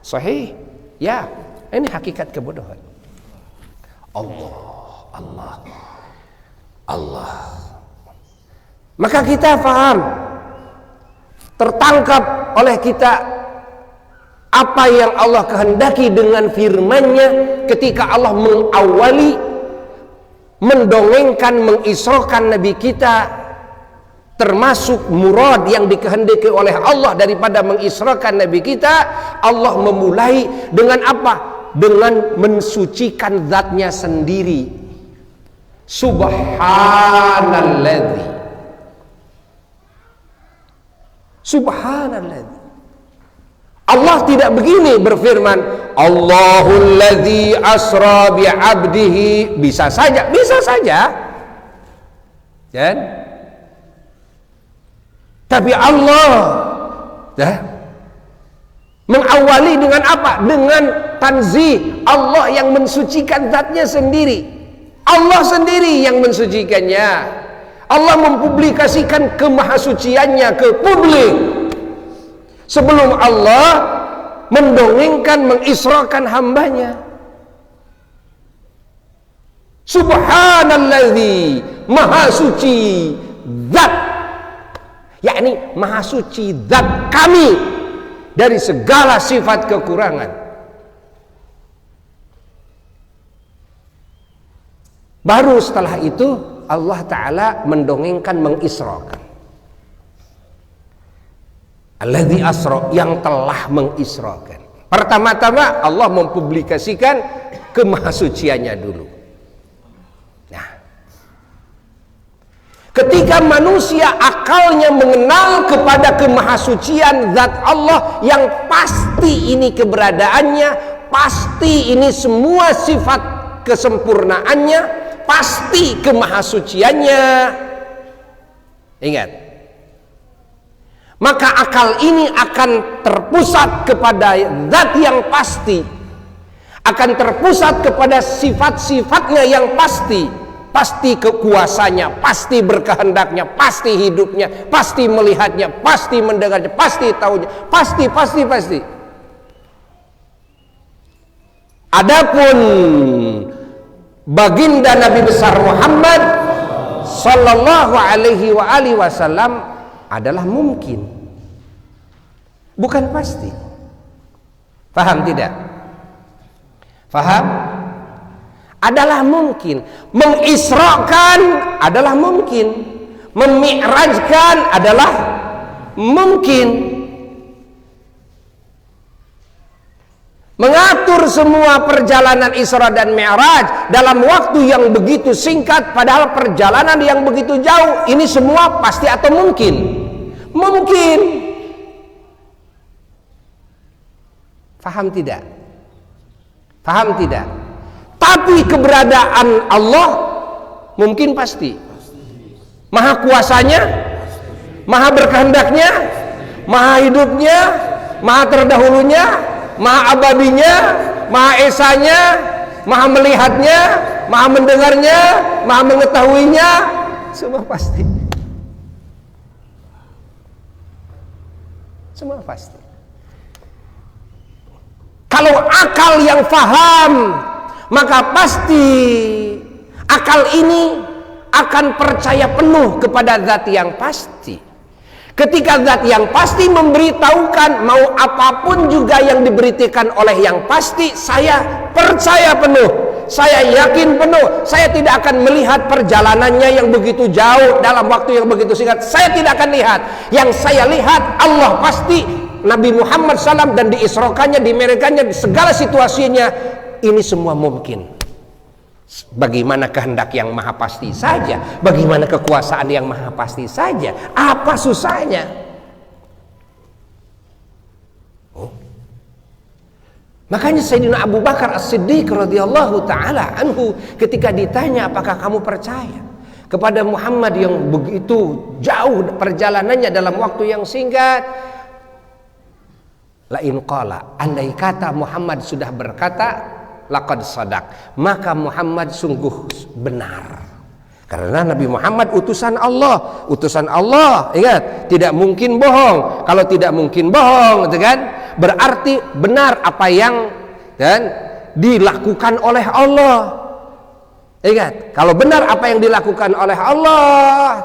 Sahih? Ya, ini hakikat kebodohan. Allah. Maka kita faham, tertangkap oleh kita apa yang Allah kehendaki dengan firman-Nya ketika Allah mengawali, mendongengkan, mengisrokan Nabi kita. Termasuk murad yang dikehendaki oleh Allah daripada mengisrokan Nabi kita, Allah memulai dengan apa? Dengan mensucikan zatnya sendiri. Subhanalladzi. Allah tidak begini berfirman, Allahul ladzi asra bi 'abdihi. Bisa saja. Dan tapi Allah mengawali dengan apa? Dengan tanzih. Allah yang mensucikan zatnya sendiri. Allah sendiri yang mensucikannya. Allah mempublikasikan kemahasuciannya ke publik sebelum Allah mendongengkan, mengisrakan hambanya. Subhanalladzi, maha suci zat, yakni maha suci zat kami dari segala sifat kekurangan. Baru setelah itu Allah Ta'ala mendongengkan, mengisrakan. Alladzi asra, yang telah mengisrakan. Pertama-tama Allah mempublikasikan kemahasuciannya dulu. Nah, ketika manusia akalnya mengenal kepada kemahasucian zat Allah yang pasti ini keberadaannya, pasti ini semua sifat kesempurnaannya, pasti kemahasuciannya. Ingat, maka akal ini akan terpusat kepada zat yang pasti, akan terpusat kepada sifat-sifatnya yang pasti, pasti kekuasaannya, pasti berkehendaknya, pasti hidupnya, pasti melihatnya, pasti mendengarnya, pasti tahunya, pasti. Adapun baginda Nabi besar Muhammad sallallahu alaihi wasallam adalah mungkin, bukan pasti. Paham tidak? Paham? Adalah mungkin. Mengisrakan adalah mungkin. Memi'rajkan adalah mungkin. Mengatur semua perjalanan Isra dan Mi'raj dalam waktu yang begitu singkat, padahal perjalanan yang begitu jauh, ini semua pasti atau mungkin? Mungkin. Faham tidak? Faham tidak? Tapi keberadaan Allah mungkin pasti. Maha kuasanya, maha berkehendaknya, maha hidupnya, maha terdahulunya, maha abadinya, maha esanya, maha melihatnya, maha mendengarnya, maha mengetahuinya, semua pasti. Semua pasti. Kalau akal yang faham, maka pasti akal ini akan percaya penuh kepada zat yang pasti. Ketika zat yang pasti memberitahukan, mau apapun juga yang diberitakan oleh yang pasti, saya percaya penuh, saya yakin penuh. Saya tidak akan melihat perjalanannya yang begitu jauh dalam waktu yang begitu singkat. Saya tidak akan lihat. Yang saya lihat Allah pasti, Nabi Muhammad SAW, dan diisrokannya, dimerakannya, segala situasinya, ini semua mungkin. Bagaimana kehendak yang maha pasti saja, bagaimana kekuasaan yang maha pasti saja, apa susahnya? Makanya Sayyidina Abu Bakar As-Siddiq radhiyallahu ta'ala anhu ketika ditanya, apakah kamu percaya kepada Muhammad yang begitu jauh perjalanannya dalam waktu yang singkat? Lain qala, andai kata Muhammad sudah berkata laqad sadaq, maka Muhammad sungguh benar. Karena Nabi Muhammad utusan Allah, ingat, tidak mungkin bohong. Kalau tidak mungkin bohong, gitu kan? Berarti benar apa yang dilakukan oleh Allah. Ingat, kalau benar apa yang dilakukan oleh Allah,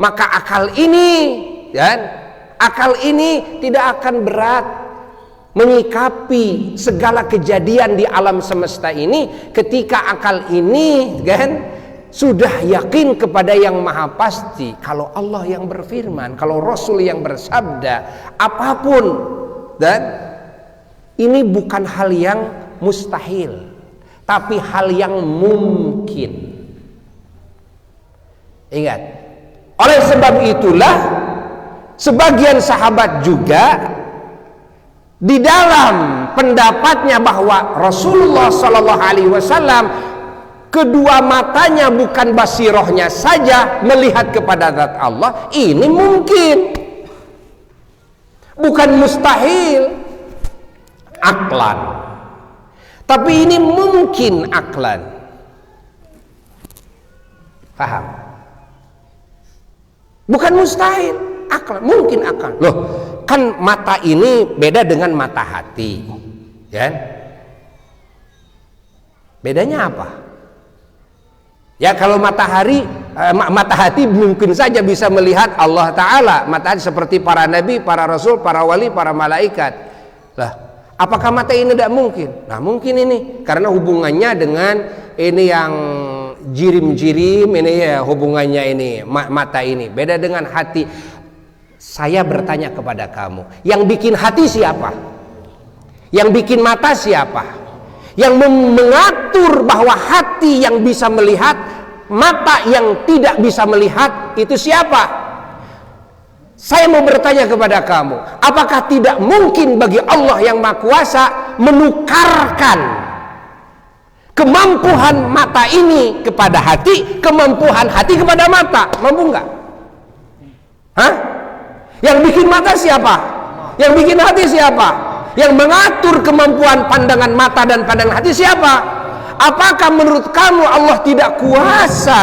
maka akal ini tidak akan berat menyikapi segala kejadian di alam semesta ini, ketika akal ini sudah yakin kepada yang maha pasti. Kalau Allah yang berfirman, kalau Rasul yang bersabda, apapun, dan ini bukan hal yang mustahil, tapi hal yang mungkin. Ingat, oleh sebab itulah sebagian sahabat juga di dalam pendapatnya bahwa Rasulullah Sallallahu Alaihi Wasallam kedua matanya bukan basirohnya saja melihat kepada zat Allah, ini mungkin, bukan mustahil aklan, tapi ini mungkin aklan. Paham? Bukan mustahil, aklan, mungkin aklan. Loh, kan mata ini beda dengan mata hati, ya? Bedanya apa? Ya, kalau mata hati mungkin saja bisa melihat Allah Ta'ala. Mata hati seperti para nabi, para rasul, para wali, para malaikat. Lah, apakah mata ini tidak mungkin? Nah, mungkin ini karena hubungannya dengan ini yang jirim-jirim ini, ya, hubungannya ini mata ini beda dengan hati. Saya bertanya kepada kamu, yang bikin hati siapa? Yang bikin mata siapa? Yang mengatur bahwa hati yang bisa melihat, mata yang tidak bisa melihat, itu siapa? Saya mau bertanya kepada kamu, apakah tidak mungkin bagi Allah yang Maha Kuasa menukarkan kemampuan mata ini kepada hati, kemampuan hati kepada mata? Mampu nggak? Hah? Yang bikin mata siapa? Yang bikin hati siapa? Yang mengatur kemampuan pandangan mata dan pandangan hati siapa? Apakah menurut kamu Allah tidak kuasa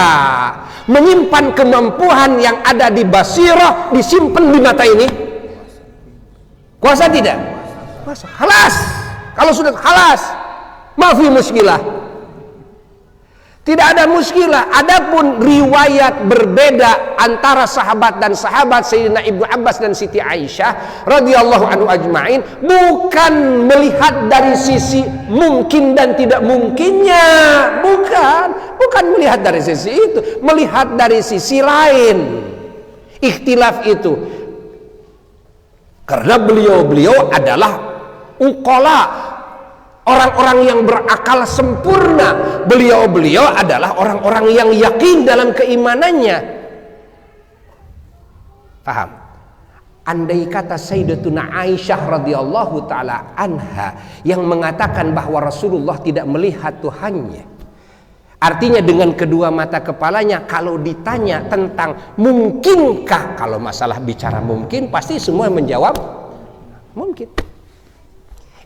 menyimpan kemampuan yang ada di basirah disimpan di mata ini? Kuasa tidak? Kuasa. Halas. Kalau sudah halas, mafi muskilah. Tidak ada muskilah. Adapun riwayat berbeda antara sahabat dan sahabat, Sayyidina Ibnu Abbas dan Siti Aisyah radhiyallahu anhu ajma'in, bukan melihat dari sisi mungkin dan tidak mungkinnya, bukan melihat dari sisi itu, melihat dari sisi lain. Ikhtilaf itu karena beliau-beliau adalah uqala, orang-orang yang berakal sempurna. Beliau-beliau adalah orang-orang yang yakin dalam keimanannya. Paham? Andai kata Sayyidatuna Aisyah radhiyallahu taala anha yang mengatakan bahwa Rasulullah tidak melihat Tuhannya, artinya dengan kedua mata kepalanya, kalau ditanya tentang mungkinkah, kalau masalah bicara mungkin pasti semua menjawab mungkin.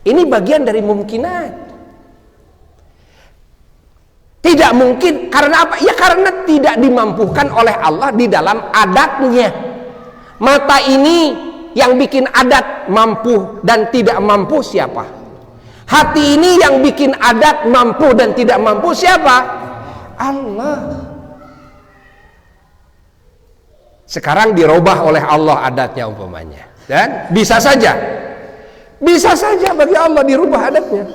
Ini bagian dari mungkinat. Tidak mungkin karena apa? Ya karena tidak dimampukan oleh Allah di dalam adatnya. Mata ini yang bikin adat mampu dan tidak mampu siapa? Hati ini yang bikin adat mampu dan tidak mampu siapa? Allah. Sekarang dirubah oleh Allah adatnya umpamanya, dan bisa saja bagi Allah dirubah adatnya.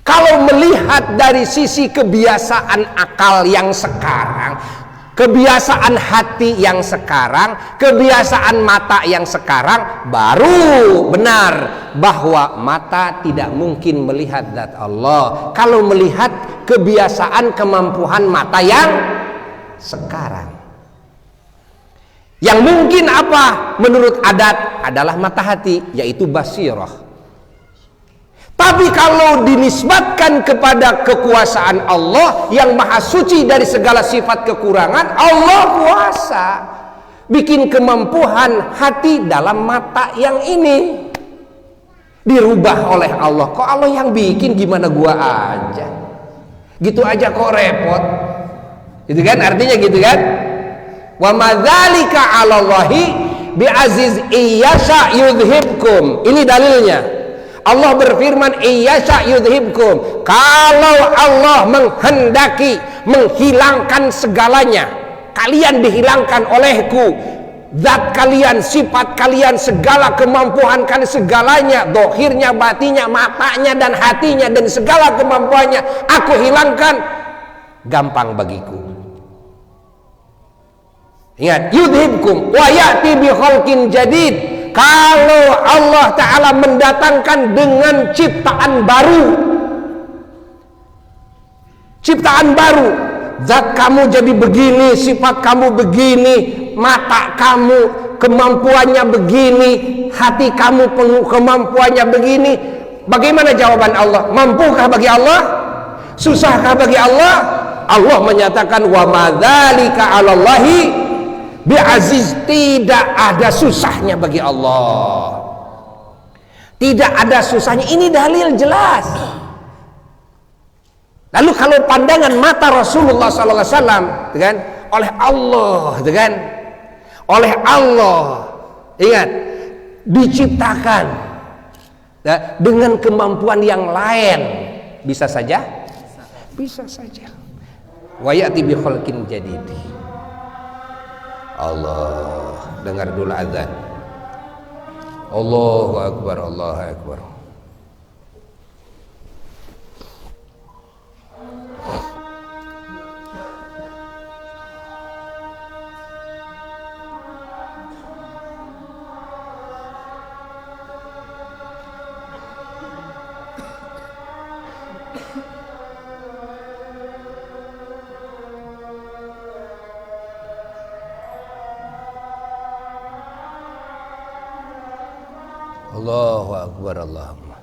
Kalau melihat dari sisi kebiasaan akal yang sekarang, kebiasaan hati yang sekarang, kebiasaan mata yang sekarang, baru benar bahwa mata tidak mungkin melihat zat Allah kalau melihat kebiasaan kemampuan mata yang sekarang. Yang mungkin apa menurut adat adalah mata hati, yaitu basirah. Tapi kalau dinisbatkan kepada kekuasaan Allah yang maha suci dari segala sifat kekurangan, Allah kuasa bikin kemampuan hati dalam mata yang ini dirubah oleh Allah. Kok Allah yang bikin, gimana gua aja? Gitu aja kok repot. Gitu kan artinya, gitu kan? Wa madzalika 'alallahi bi'aziz iyasha yudhibkum. Ini dalilnya. Allah berfirman, iyasha yudhibkum. Kalau Allah menghendaki menghilangkan segalanya, kalian dihilangkan olehku, zat kalian, sifat kalian, segala kemampuan kalian, segalanya, dohirnya, batinya, matanya dan hatinya dan segala kemampuannya aku hilangkan, gampang bagiku. Ingat, yudhibkum wa ya'ti bi khalqin jadid. Kalau Allah Ta'ala mendatangkan dengan ciptaan baru, zat kamu jadi begini, sifat kamu begini, mata kamu kemampuannya begini, hati kamu kemampuannya begini. Bagaimana jawaban Allah? Mampukah bagi Allah? Susahkah bagi Allah? Allah menyatakan, wa madzalika 'alallahi bi'aziz. Tidak ada susahnya bagi Allah, tidak ada susahnya. Ini dalil jelas. Lalu kalau pandangan mata Rasulullah SAW, kan, oleh Allah, kan, oleh Allah, ingat, diciptakan dengan kemampuan yang lain, bisa saja, bisa saja. Wa ya'ti bi khalqin jadid. Allah, dengar dulu azan. Allahu Akbar, Allahu Akbar. Allahu Akbar, Allahumma.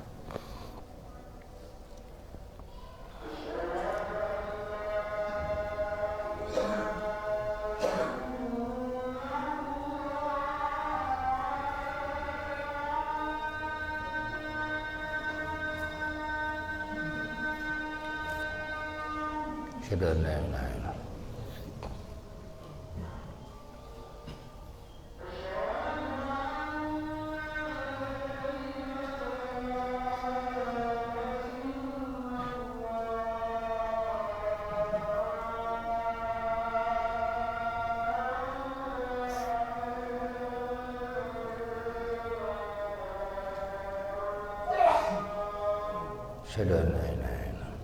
Asyhadu an la ilaha illallah. Asyhadu an la ilaha illallah.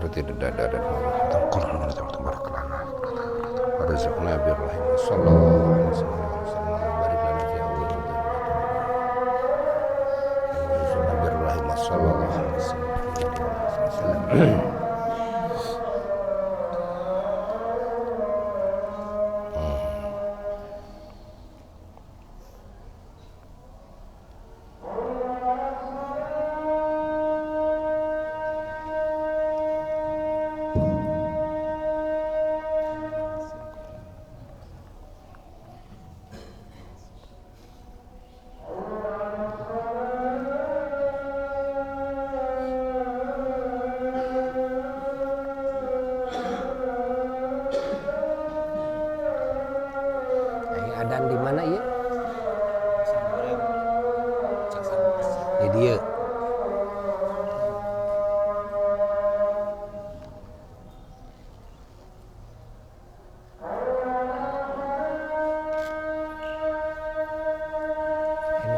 ardi dada dan tengkorak mana teman tabarak lana warzaqna birrahim sallallahu alaihi wasallam barik lana fi awwalina warzaqna birrahim sallallahu alaihi wasallam.
Adan di mana ya? Di dia.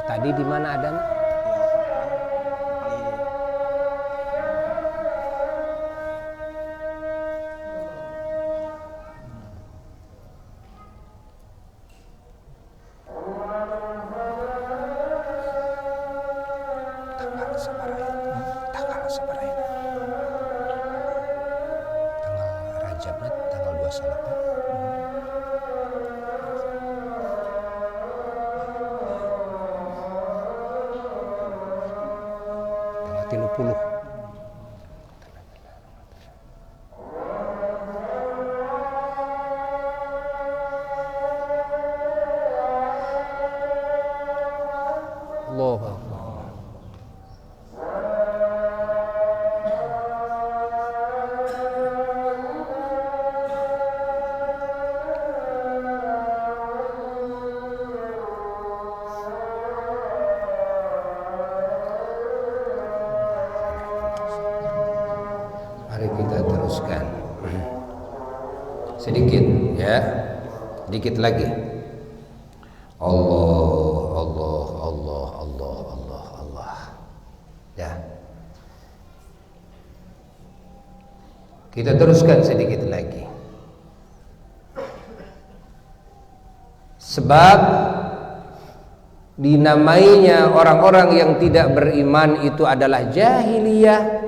Tadi di mana adan? Allahu Akbar. Mari kita teruskan sedikit ya, sedikit lagi. Allah. Ya. Kita teruskan sedikit lagi. Sebab dinamainya orang-orang yang tidak beriman itu adalah jahiliyah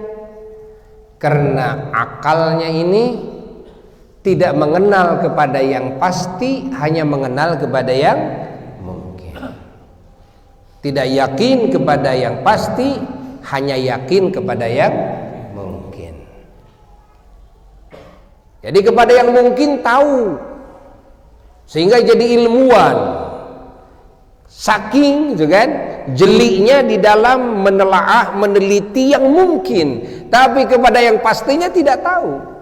karena akalnya ini tidak mengenal kepada yang pasti, hanya mengenal kepada yang mungkin. Tidak yakin kepada yang pasti, hanya yakin kepada yang mungkin. Jadi kepada yang mungkin tahu, sehingga jadi ilmuwan. Saking gitu kan, jeliknya di dalam menelaah, meneliti yang mungkin, tapi kepada yang pastinya tidak tahu.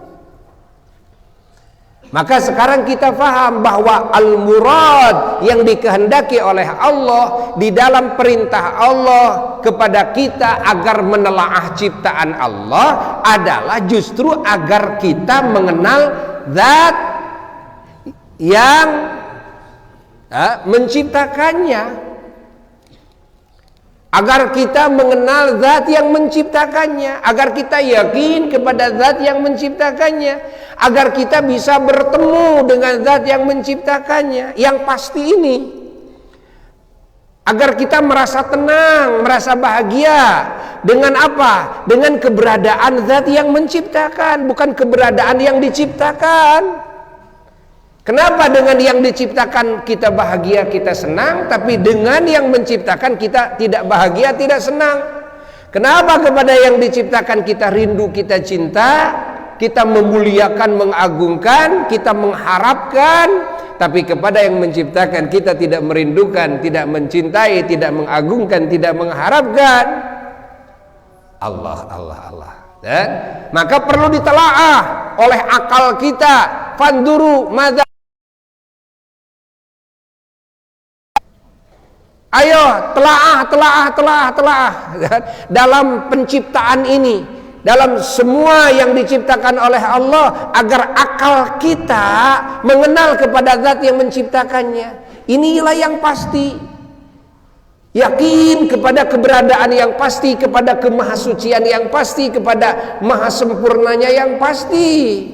Maka sekarang kita faham bahwa al-murad yang dikehendaki oleh Allah di dalam perintah Allah kepada kita agar menelaah ciptaan Allah adalah justru agar kita mengenal zat yang menciptakannya, agar kita mengenal zat yang menciptakannya, agar kita yakin kepada zat yang menciptakannya, agar kita bisa bertemu dengan zat yang menciptakannya yang pasti ini, agar kita merasa tenang, merasa bahagia dengan apa? Dengan keberadaan zat yang menciptakan, bukan keberadaan yang diciptakan. Kenapa dengan yang diciptakan kita bahagia, kita senang, tapi dengan yang menciptakan kita tidak bahagia, tidak senang? Kenapa kepada yang diciptakan kita rindu, kita cinta, kita memuliakan, mengagungkan, kita mengharapkan, tapi kepada yang menciptakan kita tidak merindukan, tidak mencintai, tidak mengagungkan, tidak mengharapkan? Allah. Dan maka perlu ditelaah oleh akal kita. Fanduru madza. Ayo telaah dalam penciptaan ini, dalam semua yang diciptakan oleh Allah, agar akal kita mengenal kepada zat yang menciptakannya. Inilah yang pasti, yakin kepada keberadaan yang pasti, kepada kemahasucian yang pasti, kepada maha sempurnanya yang pasti.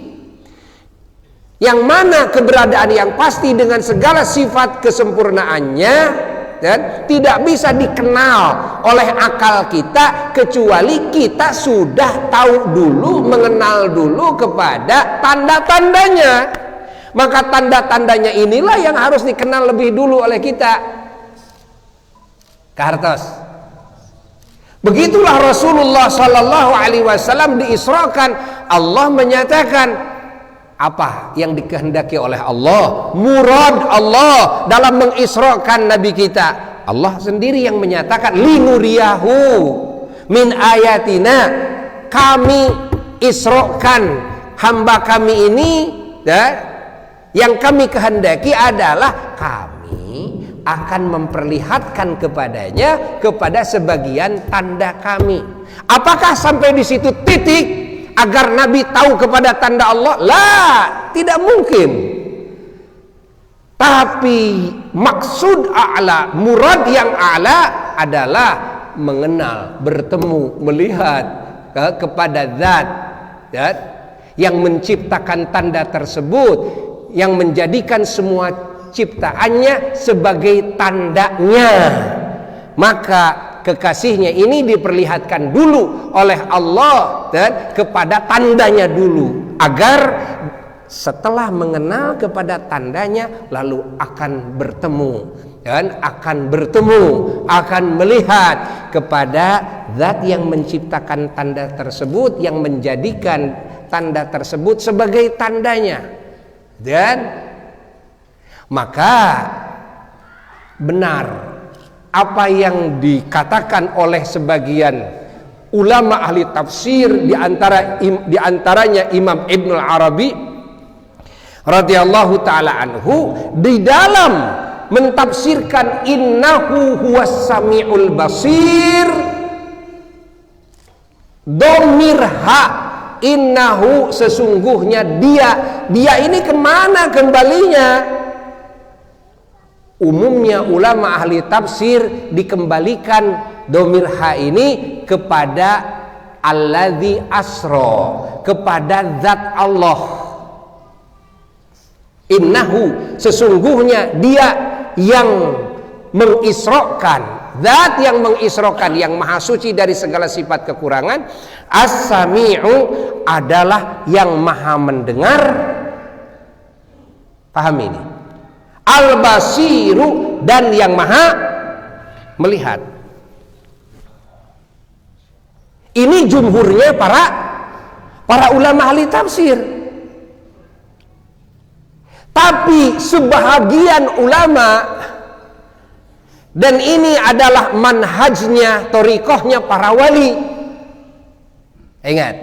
Yang mana keberadaan yang pasti dengan segala sifat kesempurnaannya dan tidak bisa dikenal oleh akal kita kecuali kita sudah tahu dulu, mengenal dulu kepada tanda-tandanya. Maka tanda-tandanya inilah yang harus dikenal lebih dulu oleh kita. Kartos. Begitulah Rasulullah Sallallahu Alaihi Wasallam diisrakan. Allah menyatakan apa yang dikehendaki oleh Allah, murad Allah dalam mengisrakan Nabi kita. Allah sendiri yang menyatakan linuriyahu min ayatina, kami israkan hamba kami ini, yang kami kehendaki adalah kami akan memperlihatkan kepadanya kepada sebagian tanda kami. Apakah sampai di situ titik agar Nabi tahu kepada tanda Allah? Lah, tidak mungkin. Tapi maksud a'la, murad yang a'la adalah mengenal, bertemu, melihat kepada zat yang menciptakan tanda tersebut, yang menjadikan semua ciptaannya sebagai tandanya. Maka kekasihnya ini diperlihatkan dulu oleh Allah dan kepada tandanya dulu, agar setelah mengenal kepada tandanya lalu akan bertemu dan akan melihat kepada zat yang menciptakan tanda tersebut, yang menjadikan tanda tersebut sebagai tandanya. Dan maka benar apa yang dikatakan oleh sebagian ulama ahli tafsir, di antaranya Imam Ibnul Arabi radhiyallahu taala anhu, di dalam mentafsirkan innahu huwas samiul basir, dhamir ha, innahu sesungguhnya dia ini kemana kembalinya? Umumnya ulama ahli tafsir dikembalikan dhamir ha ini kepada alladzi asra, kepada zat Allah. Innahu sesungguhnya dia yang mengisrokan, zat yang mengisrokan, yang maha suci dari segala sifat kekurangan. As-sami'u adalah yang maha mendengar. Paham ini? Al-basiru dan yang maha melihat. Ini jumhurnya para ulama ahli tafsir. Tapi sebahagian ulama, dan ini adalah manhajnya, thariqahnya para wali. Ingat,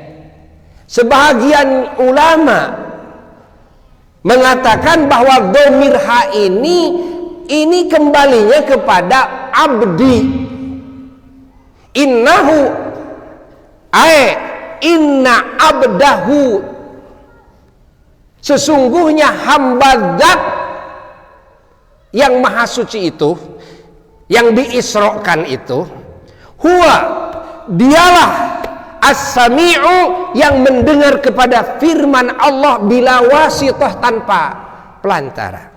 sebahagian ulama mengatakan bahwa dhamir ha ini kembalinya kepada abdi. Innahu inna abdahu, sesungguhnya hamba zat yang maha suci itu, yang diisrokan itu, huwa dialah as-sami'u, yang mendengar kepada firman Allah bila wasithah, tanpa pelantara.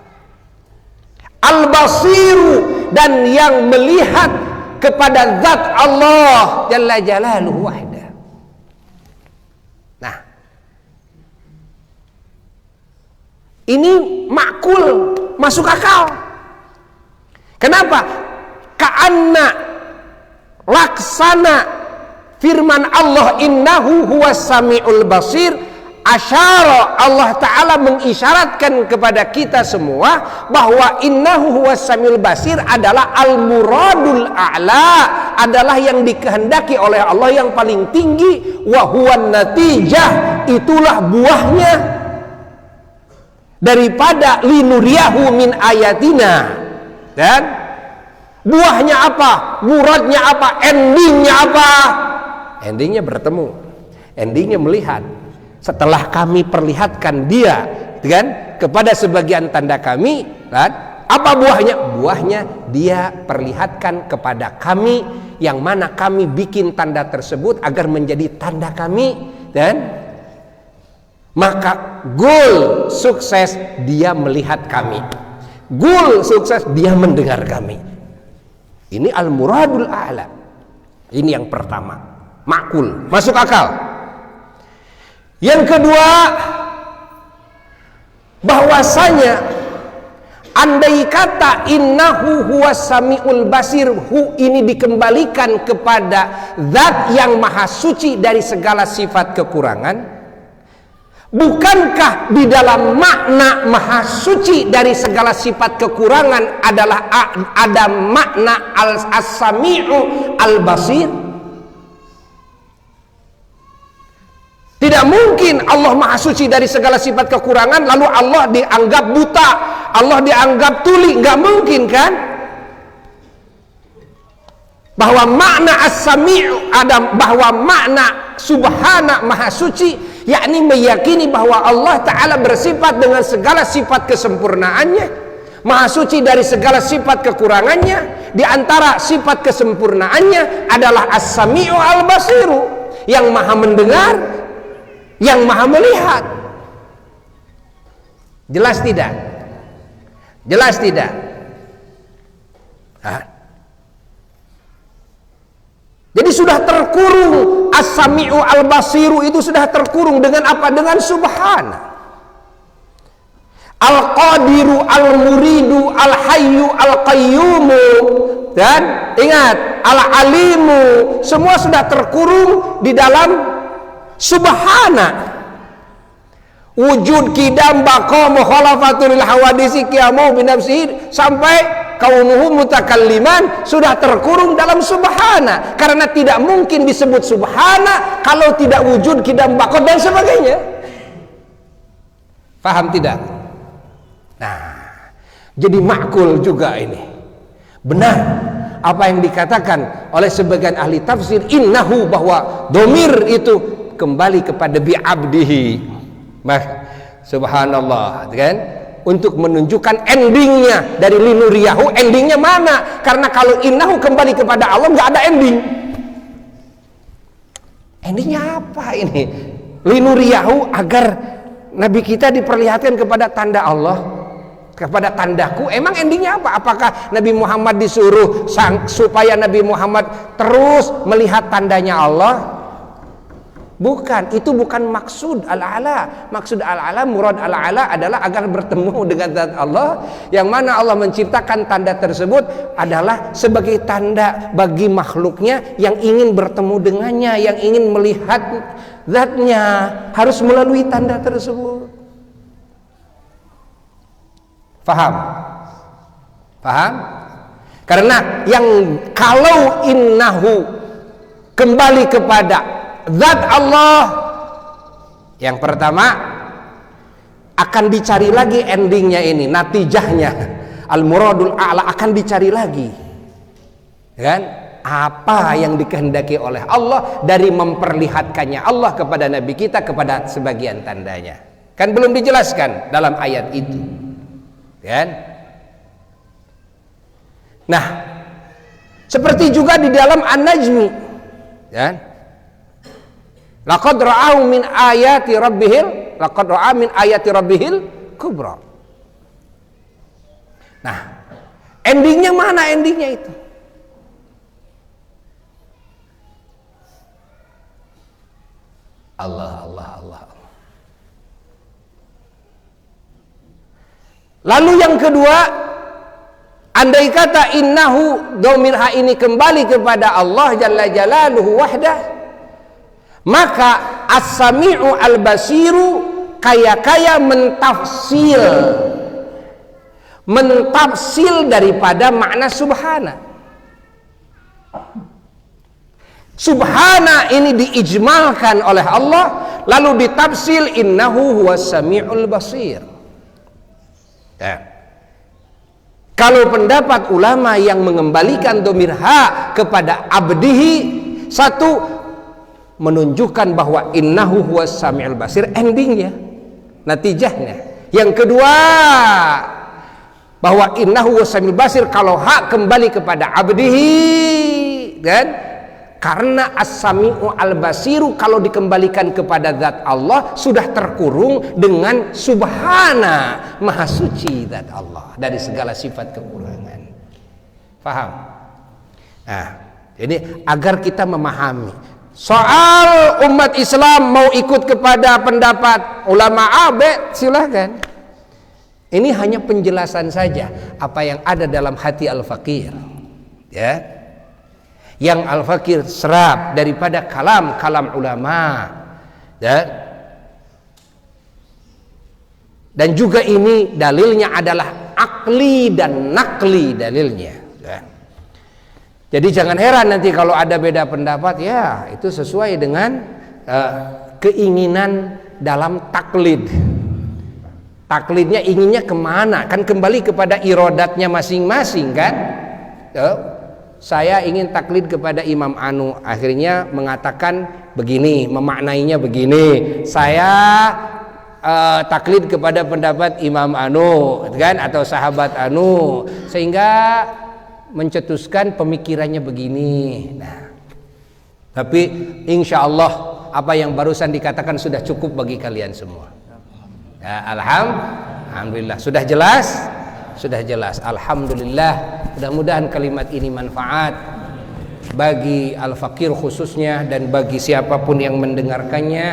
Al-basiru dan yang melihat kepada zat Allah jalla jalaluhu wahda. Nah, ini makul, masuk akal. Kenapa? Ka'anna, laksana firman Allah innahu huwas sami'ul basir, asyara, Allah Ta'ala mengisyaratkan kepada kita semua bahwa innahu huwas sami'ul basir adalah al-muradul a'la, adalah yang dikehendaki oleh Allah yang paling tinggi. Wa huwan natijah, itulah buahnya daripada linuriyahu min ayatina. Dan buahnya apa? Muradnya apa? Endingnya apa? Endingnya bertemu, endingnya melihat. Setelah kami perlihatkan dia kan kepada sebagian tanda kami, kan, Apa buahnya? Buahnya dia perlihatkan kepada kami, yang mana kami bikin tanda tersebut agar menjadi tanda kami, dan maka goal sukses dia melihat kami, goal sukses dia mendengar kami. Ini al-muradul a'la. Ini yang pertama, makul, masuk akal. Yang kedua, bahwasanya andai kata innahu huwas samiul basir, hu ini dikembalikan kepada zat yang maha suci dari segala sifat kekurangan, bukankah di dalam makna maha suci dari segala sifat kekurangan adalah ada makna as-sami'u al-basir? Tidak mungkin Allah maha suci dari segala sifat kekurangan lalu Allah dianggap buta, Allah dianggap tuli. Nggak mungkin kan? Bahwa makna as-sami'u ada, bahwa makna subhana maha suci, yakni meyakini bahwa Allah Ta'ala bersifat dengan segala sifat kesempurnaannya, maha suci dari segala sifat kekurangannya. Di antara sifat kesempurnaannya adalah as-sami'u al-basiru, yang maha mendengar, yang maha melihat. Jelas tidak? Jelas tidak? Hah? Jadi sudah terkurung, as-sami'u al-basiru itu sudah terkurung dengan apa? Dengan subhana. Al-qadiru, al-muridu, al-hayyu, al-qayyumu, dan ingat, al-alimu, semua sudah terkurung di dalam subhana. Wujud, kidam, baqa, mukhalafatul hawadisi, qiyamu binafsihi, sampai kaunuhu mutakalliman sudah terkurung dalam subhana. Karena tidak mungkin disebut subhana kalau tidak wujud, kidam, baqa dan sebagainya. Paham tidak? Nah, jadi makul juga ini. Benar apa yang dikatakan oleh sebagian ahli tafsir, innahu, bahwa domir itu kembali kepada bi'abdihi. Subhanallah, kan? Untuk menunjukkan endingnya dari linuriyahu, endingnya mana? Karena kalau innahu kembali kepada Allah nggak ada ending. Endingnya apa ini? Linuriyahu, agar Nabi kita diperlihatkan kepada tanda Allah, kepada tandaku. Emang endingnya apa? Apakah Nabi Muhammad disuruh supaya Nabi Muhammad terus melihat tandanya Allah? Bukan, itu bukan maksud al-ala. Maksud al-ala, murad al-ala adalah agar bertemu dengan zat Allah, yang mana Allah menciptakan tanda tersebut adalah sebagai tanda bagi makhluknya yang ingin bertemu dengannya, yang ingin melihat zatnya, harus melalui tanda tersebut. Paham? Paham? Karena yang kalau innahu kembali kepada zat Allah, yang pertama akan dicari lagi endingnya ini, natijahnya al-muradul a'la akan dicari lagi, kan? Apa yang dikehendaki oleh Allah dari memperlihatkannya Allah kepada Nabi kita, kepada sebagian tandanya, kan belum dijelaskan dalam ayat itu, kan? Nah, seperti juga di dalam An-Najmi, kan? Laqad ra'au min ayati rabbihil, laqad ra'a min ayati rabbihil kubra. Nah, endingnya mana endingnya itu? Allah. Lalu yang kedua, andai kata innahu, dhamir ha ini kembali kepada Allah jalla jalaluhu wahdah, maka as-sami'u al-basiru kaya mentafsil daripada makna subhana. Subhana ini diijmalkan oleh Allah, lalu ditafsil innahu huwas sami'ul basir. Ya. Kalau pendapat ulama yang mengembalikan dhamir ha kepada abdihi, satu, menunjukkan bahwa innahu huwas sami'ul basir, endingnya, natijahnya. Yang kedua, bahwa innahu wasamil basir, kalau hak kembali kepada abdihi, dan karena as-sami'u al-basiru kalau dikembalikan kepada zat Allah sudah terkurung dengan subhana, maha suci zat Allah dari segala sifat kekurangan. Paham? Nah, jadi agar kita memahami soal umat Islam mau ikut kepada pendapat ulama A, B, silahkan. Ini hanya penjelasan saja apa yang ada dalam hati al-faqir, ya. Yang al-faqir serap daripada kalam ulama, ya. Dan juga ini dalilnya adalah akli dan nakli dalilnya, ya. Jadi jangan heran nanti kalau ada beda pendapat, ya itu sesuai dengan keinginan dalam taklid. Taklidnya inginnya kemana? Kan kembali kepada irodatnya masing-masing, kan? Saya ingin taklid kepada Imam Anu, akhirnya mengatakan begini, memaknainya begini. Saya taklid kepada pendapat Imam Anu, kan, atau sahabat Anu, sehingga mencetuskan pemikirannya begini. Nah, tapi insya Allah apa yang barusan dikatakan sudah cukup bagi kalian semua. Ya, alhamdulillah, sudah jelas. Sudah jelas, alhamdulillah. Mudah-mudahan kalimat ini manfaat bagi al-faqir khususnya dan bagi siapapun yang mendengarkannya.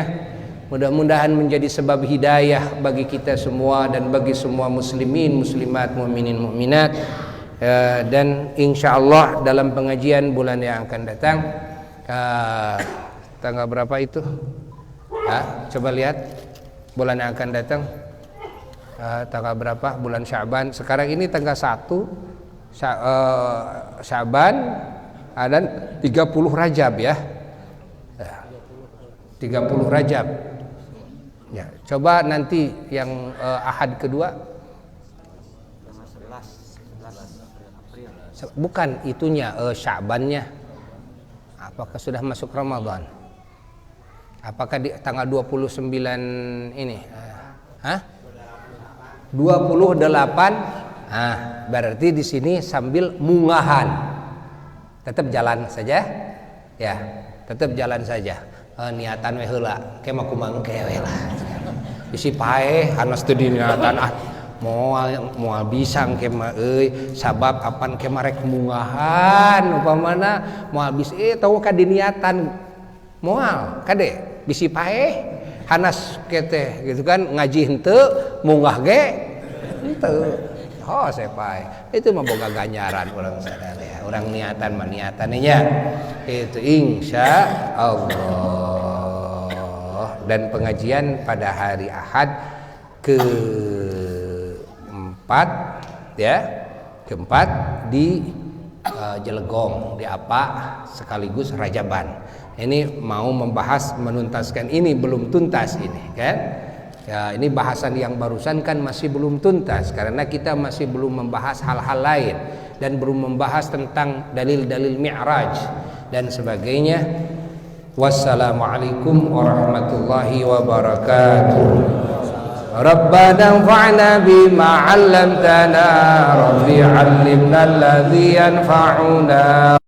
Mudah-mudahan menjadi sebab hidayah bagi kita semua dan bagi semua muslimin, muslimat, mu'minin, mu'minat. Dan insya Allah dalam pengajian bulan yang akan datang, tanggal berapa itu? Coba lihat bulan yang akan datang. Tanggal berapa bulan Sya'ban sekarang ini, tanggal 1 Sya'ban dan 30 Rajab, ya, 30 Rajab, ya. Coba nanti yang Ahad kedua, bukan itunya, Sya'bannya apakah sudah masuk Ramadan, apakah di tanggal 29 ini? 28. Berarti di sini sambil mungahan. Tetap jalan saja. Ya, tetap jalan saja. Niatan we heula, ke makumang ke we lah. Bisi pae hanas teu diniatan moal bisang ke mah euy, sabab apan ke marek mungahan upamana moal bis tahu ka diniatan moal kade bisi pae hanas kete gitu kan, ngaji henteu munggah ge henteu. Oh sepai itu memboga ganjaran orang sadar, ya. Orang niatan mah niatannya itu insya Allah. Dan pengajian pada hari Ahad keempat, ya, keempat di Jelegong, di apa sekaligus Rajaban. Ini mau membahas menuntaskan ini, belum tuntas ini, kan? Ya, ini bahasan yang barusan kan masih belum tuntas karena kita masih belum membahas hal-hal lain dan belum membahas tentang dalil-dalil mi'raj dan sebagainya. Wassalamualaikum warahmatullahi wabarakatuh. Rabbana anfa'na bima 'allamtana, rabbi 'allimna alladhi yanfa'una.